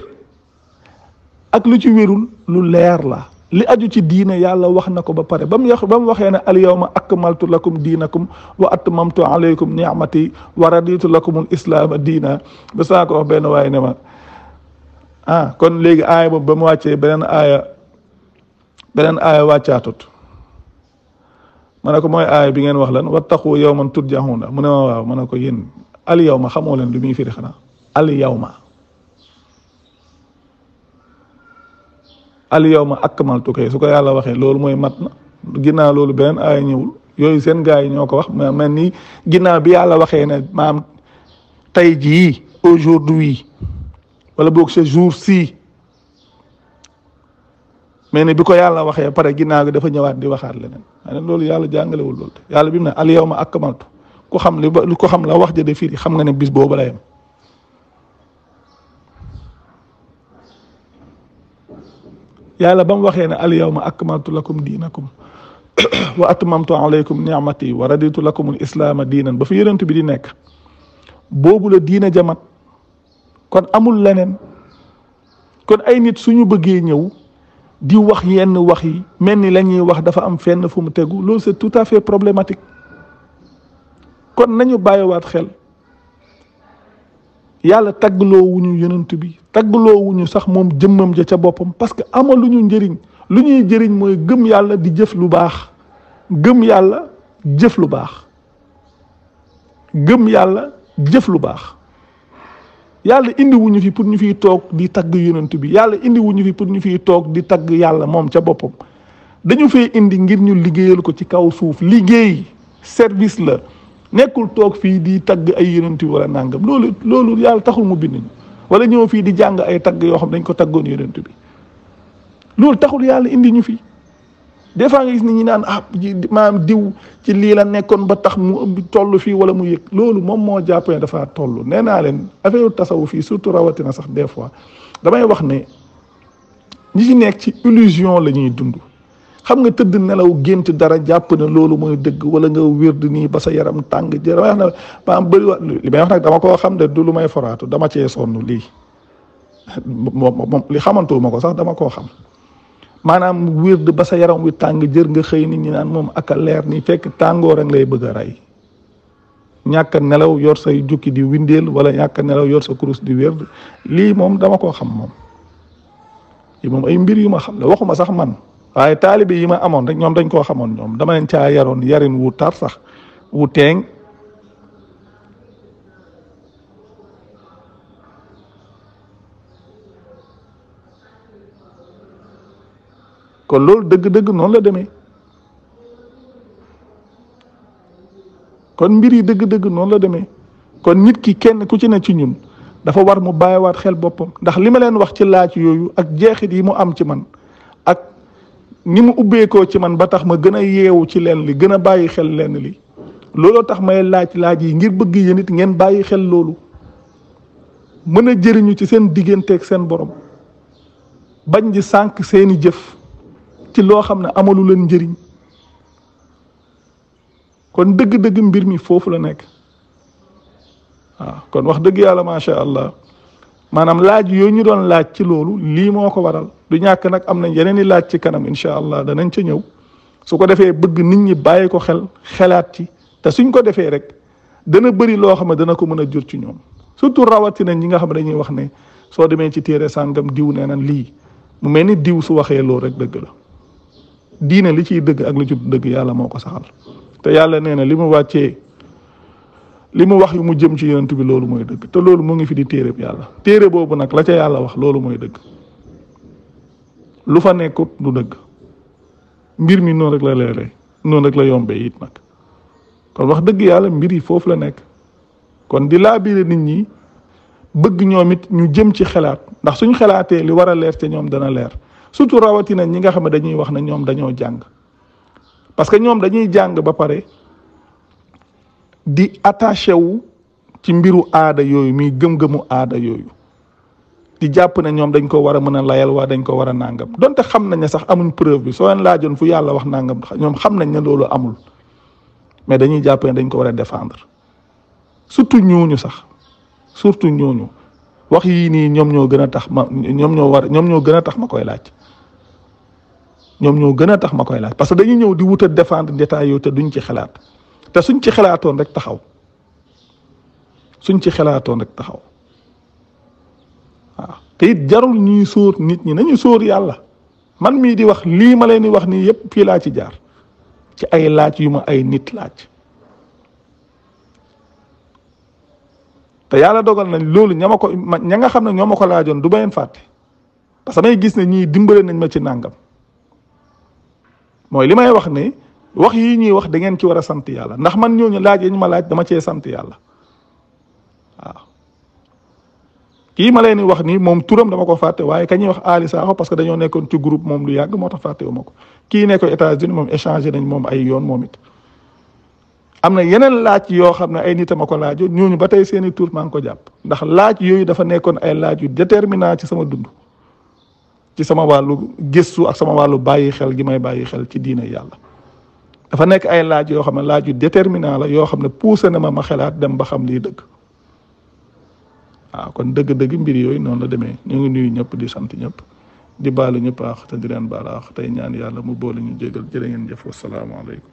ak lu ci wérul lu leer la li aju ci diine yàlla wax na ko ba pare ba mu waxee ne al yawma akmaltu lakum diinakum wa atmamtu alaykum ni'mati wa raditu lakum al islaama diina ba saa ko wax benn waaye ne ma kon léegi aaya boobu ba mu wàccee beneen aaya wàccaatut ma ne ko mooy aaya bi ngeen wax lan wattaqu yawman turja'una mu ne ma waaw ma ne ko yéen al yawma xamoo leen lu muy firi xanaa al yawma akmaltu kay su ko yàlla waxee loolu mooy mat na ginnaaw loolu beneen aaya ñëwul yooyu seen gars yi ñoo ko wax mais mel ni ginnaaw bi yàlla waxee ne maam tey jii aujourd'hui wala boog ce jour-ci mais ne bi ko yàlla waxee pare ginnaaw gi dafa ñëwaat di waxaat leneen loolu yàlla jàngalewul loolu te yàlla bi mu ne al yawma akmaltu ku xam la wax ja de firi xam nga ne bis boobu la yem yàlla ba mu waxee ne al yawma akmaltu lakum diinakum wa atmamtu alaykum ni'mati wa raditu lakum al islaama diinan ba fi yonent bi di nekk boobu la diina jamat kon amul leneen kon ay nit suñu bëggee ñëw di wax yenn wax yi mel ni la ñuy wax dafa am fenn fu mu tegu loolu c'est tout à fait problématique kon nañu bàyyiwaat xel yàlla taggloo wuñu yonent bi taggloo wuñu sax moom jëmmam ja ca boppam parce que amaluñu njëriñ lu ñuy jëriñ mooy gëm yàlla di jëf lu baax gëm yàlla jëf lu baax gëm yàlla jëf lu baax yàlla indi wuñu fi pour ñu fiy toog di tagg yonent bi yàlla indi wuñu fi pour ñu fiy toog di tagg yàlla moom ca boppam dañu fee indi ngir ñu liggéeyal ko ci kaw suuf liggéey service la nekkul toog fii di tagg ay yonent bi wala nangam loolu yàlla taxul mu bind ñu wala ñëw fii di jàng ay tagg yoo xam dañ ko taggoon yonent bi loolu taxul yàlla indi ñu fi des fois nga gis ni ñi naan maanaam diw ci lii la nekkoon ba tax mu toll fii wala mu yëg loolu moom moo jàpp ne dafa toll nee naa leen affaire tasawuf fii surtout rawatina sax des fois damay wax ne ñi ci nekk ci illusion la ñuy dund xam nga tëdd nelaw gént dara jàpp ne loolu mooy dëgg wala nga wérd nii ba sa yaram tàng jë damay wax ne maanaam bëri li may wax nag dama koo xam ne du lu may foraatu dama cee sonn lii moom li xamantuma ko sax dama koo xam maanaam wérd ba sa yaram wi tàng jër nga xëy nit ñi naan moom ak a leer nii fekk tàngoor ak lay bëgg a rey ñàkk a nelaw yor say jukki di windeel wala ñàkk a nelaw yor sa kurus di wérd lii moom dama koo xam moom lii moom ay mbir yu ma xam la waxuma sax man waaye taalibe yi ma amoon rek ñoom dañ koo xamoon ñoom dama leen caa yaroon yarin wu tar sax wu teeng kon loolu dëgg-dëgg noonu la demee kon mbir yi dëgg-dëgg noonu la demee kon nit ki kenn ku ci ne ci ñun dafa war mu bàyyiwaat xel boppam ndax li ma leen wax ci laaj yooyu ak jeexit yi mu am ci man ak ni mu ubbeekoo ci man ba tax ma gën a yeewu ci leen li gën a bàyyi xel leen li looloo tax may laaj yi ngir bëgg yéen it ngeen bàyyi xel loolu mën a jëriñu ci seen digganteeg seen borom bañ di sànq seeni jëf ci loo xam ne amalu leen njëriñ kon dëgg-dëgg mbir mi foofu la nekk waaw kon wax dëgg yàlla macha allah maanaam laaj yooyu ñu doon laaj ci loolu lii moo ko waral du ñàkk nag am na yeneen i laaj ci kanam incha allah danañ ca ñëw su ko defee bëgg nit ñi bàyyi ko xel xelaat ci te suñ ko defee rek dana bëri loo xam ne dana ko mën a jur ci ñoom surtout rawatina ñi nga xam ne dañuy wax ne soo demee ci téere sàngam diw nee na lii mu mel ni diw su waxee loolu rek dëgg la diine li ciy dëgg ak li ci dëgg yàlla moo ko saxal te yàlla nee na li mu wàccee li mu wax yu mu jëm ci yonent bi loolu mooy dëgg te loolu mu ngi fi di téere bi yàlla téere boobu nag la ca yàlla wax loolu mooy dëgg lu fa nekkut du dëgg mbir mi noonu rek la leeree noonu rek la yombee it nag kon wax dëgg yàlla mbir yi foofu la nekk kon di laabiire nit ñi bëgg ñoom it ñu jëm ci xelaat ndax suñ xelaatee li war a leer te ñoom dana leer surtout rawatina ñi nga xam ne dañuy wax ne ñoom dañoo jàng parce que ñoom dañuy jàng ba pare di attaché wu ci mbiru aada yooyu muy gëm-gëmu aada yooyu di jàpp ne ñoom dañ ko war a mën a layal waa dañ ko war a nàngam donte xam nañ ne sax amuñ preuve bi soo leen laajoon fu yàlla wax nàngam ñoom xam nañ ne loolu amul mais dañuy jàpp ne dañ ko war a défendre surtout ñooñu sax surtout ñooñu wax yii nii ñoom ñoo gën a tax ñoom ñoo gën a tax ma koy laaj ñoom ñoo gën a tax ma koy laaj parce que dañuy ñëw di wut a défendre détails yooyu te duñ ci xalaat te suñ ci xalaatoon rek taxaw waaw te it jarul ñuy sóor nit ñi nañu sóor yàlla man mii di wax lii ma leen di wax nii yépp fii laa ci jaar ci ay laaj yu ma ay nit laaj te yàlla dogal nañ loolu ña nga xam ne ñoo ma ko laajoon du ma leen fàtte parce que may gis ne ñii dimbale nañ ma ci nàngam mooy li may wax ne wax yii ñuy wax da ngeen ci war a sant yàlla ndax man ñooñu laaj yi ñu ma laaj dama cee sant yàlla waaw kii ma leen di wax nii moom turam dama ko fàtte waaye ka ñuy wax Ali Sakho parce que dañoo nekkoon ci groupe moom lu yàgg moo tax fàtte wu ma ko kii nekkoon États-Unis moom échangé nañ moom ay yoon moom it am na yeneen laaj yoo xam ne ay nit a ma ko laajoon ñooñu ba tey seeni tur maa ngi ko jàpp ndax laaj yooyu dafa nekkoon ay laaj yu déterminant ci sama dund ci sama wàllu gëstu ak sama wàllu bàyyi xel gi may bàyyi xel ci diine yàlla dafa nekk ay laaj yoo xam ne laaj yu déterminant la yoo xam ne poussé na ma xelaat dem ba xam lii dëgg waaw kon dëgg-dëgg mbir yooyu noonu la demee ñu ngi nuyu ñëpp di sant ñëpp di baalu ñëpp aax te di leen baal aax tey ñaan yàlla mu boole ñu jégal jërë ngeen jëf wasalaamaaleykum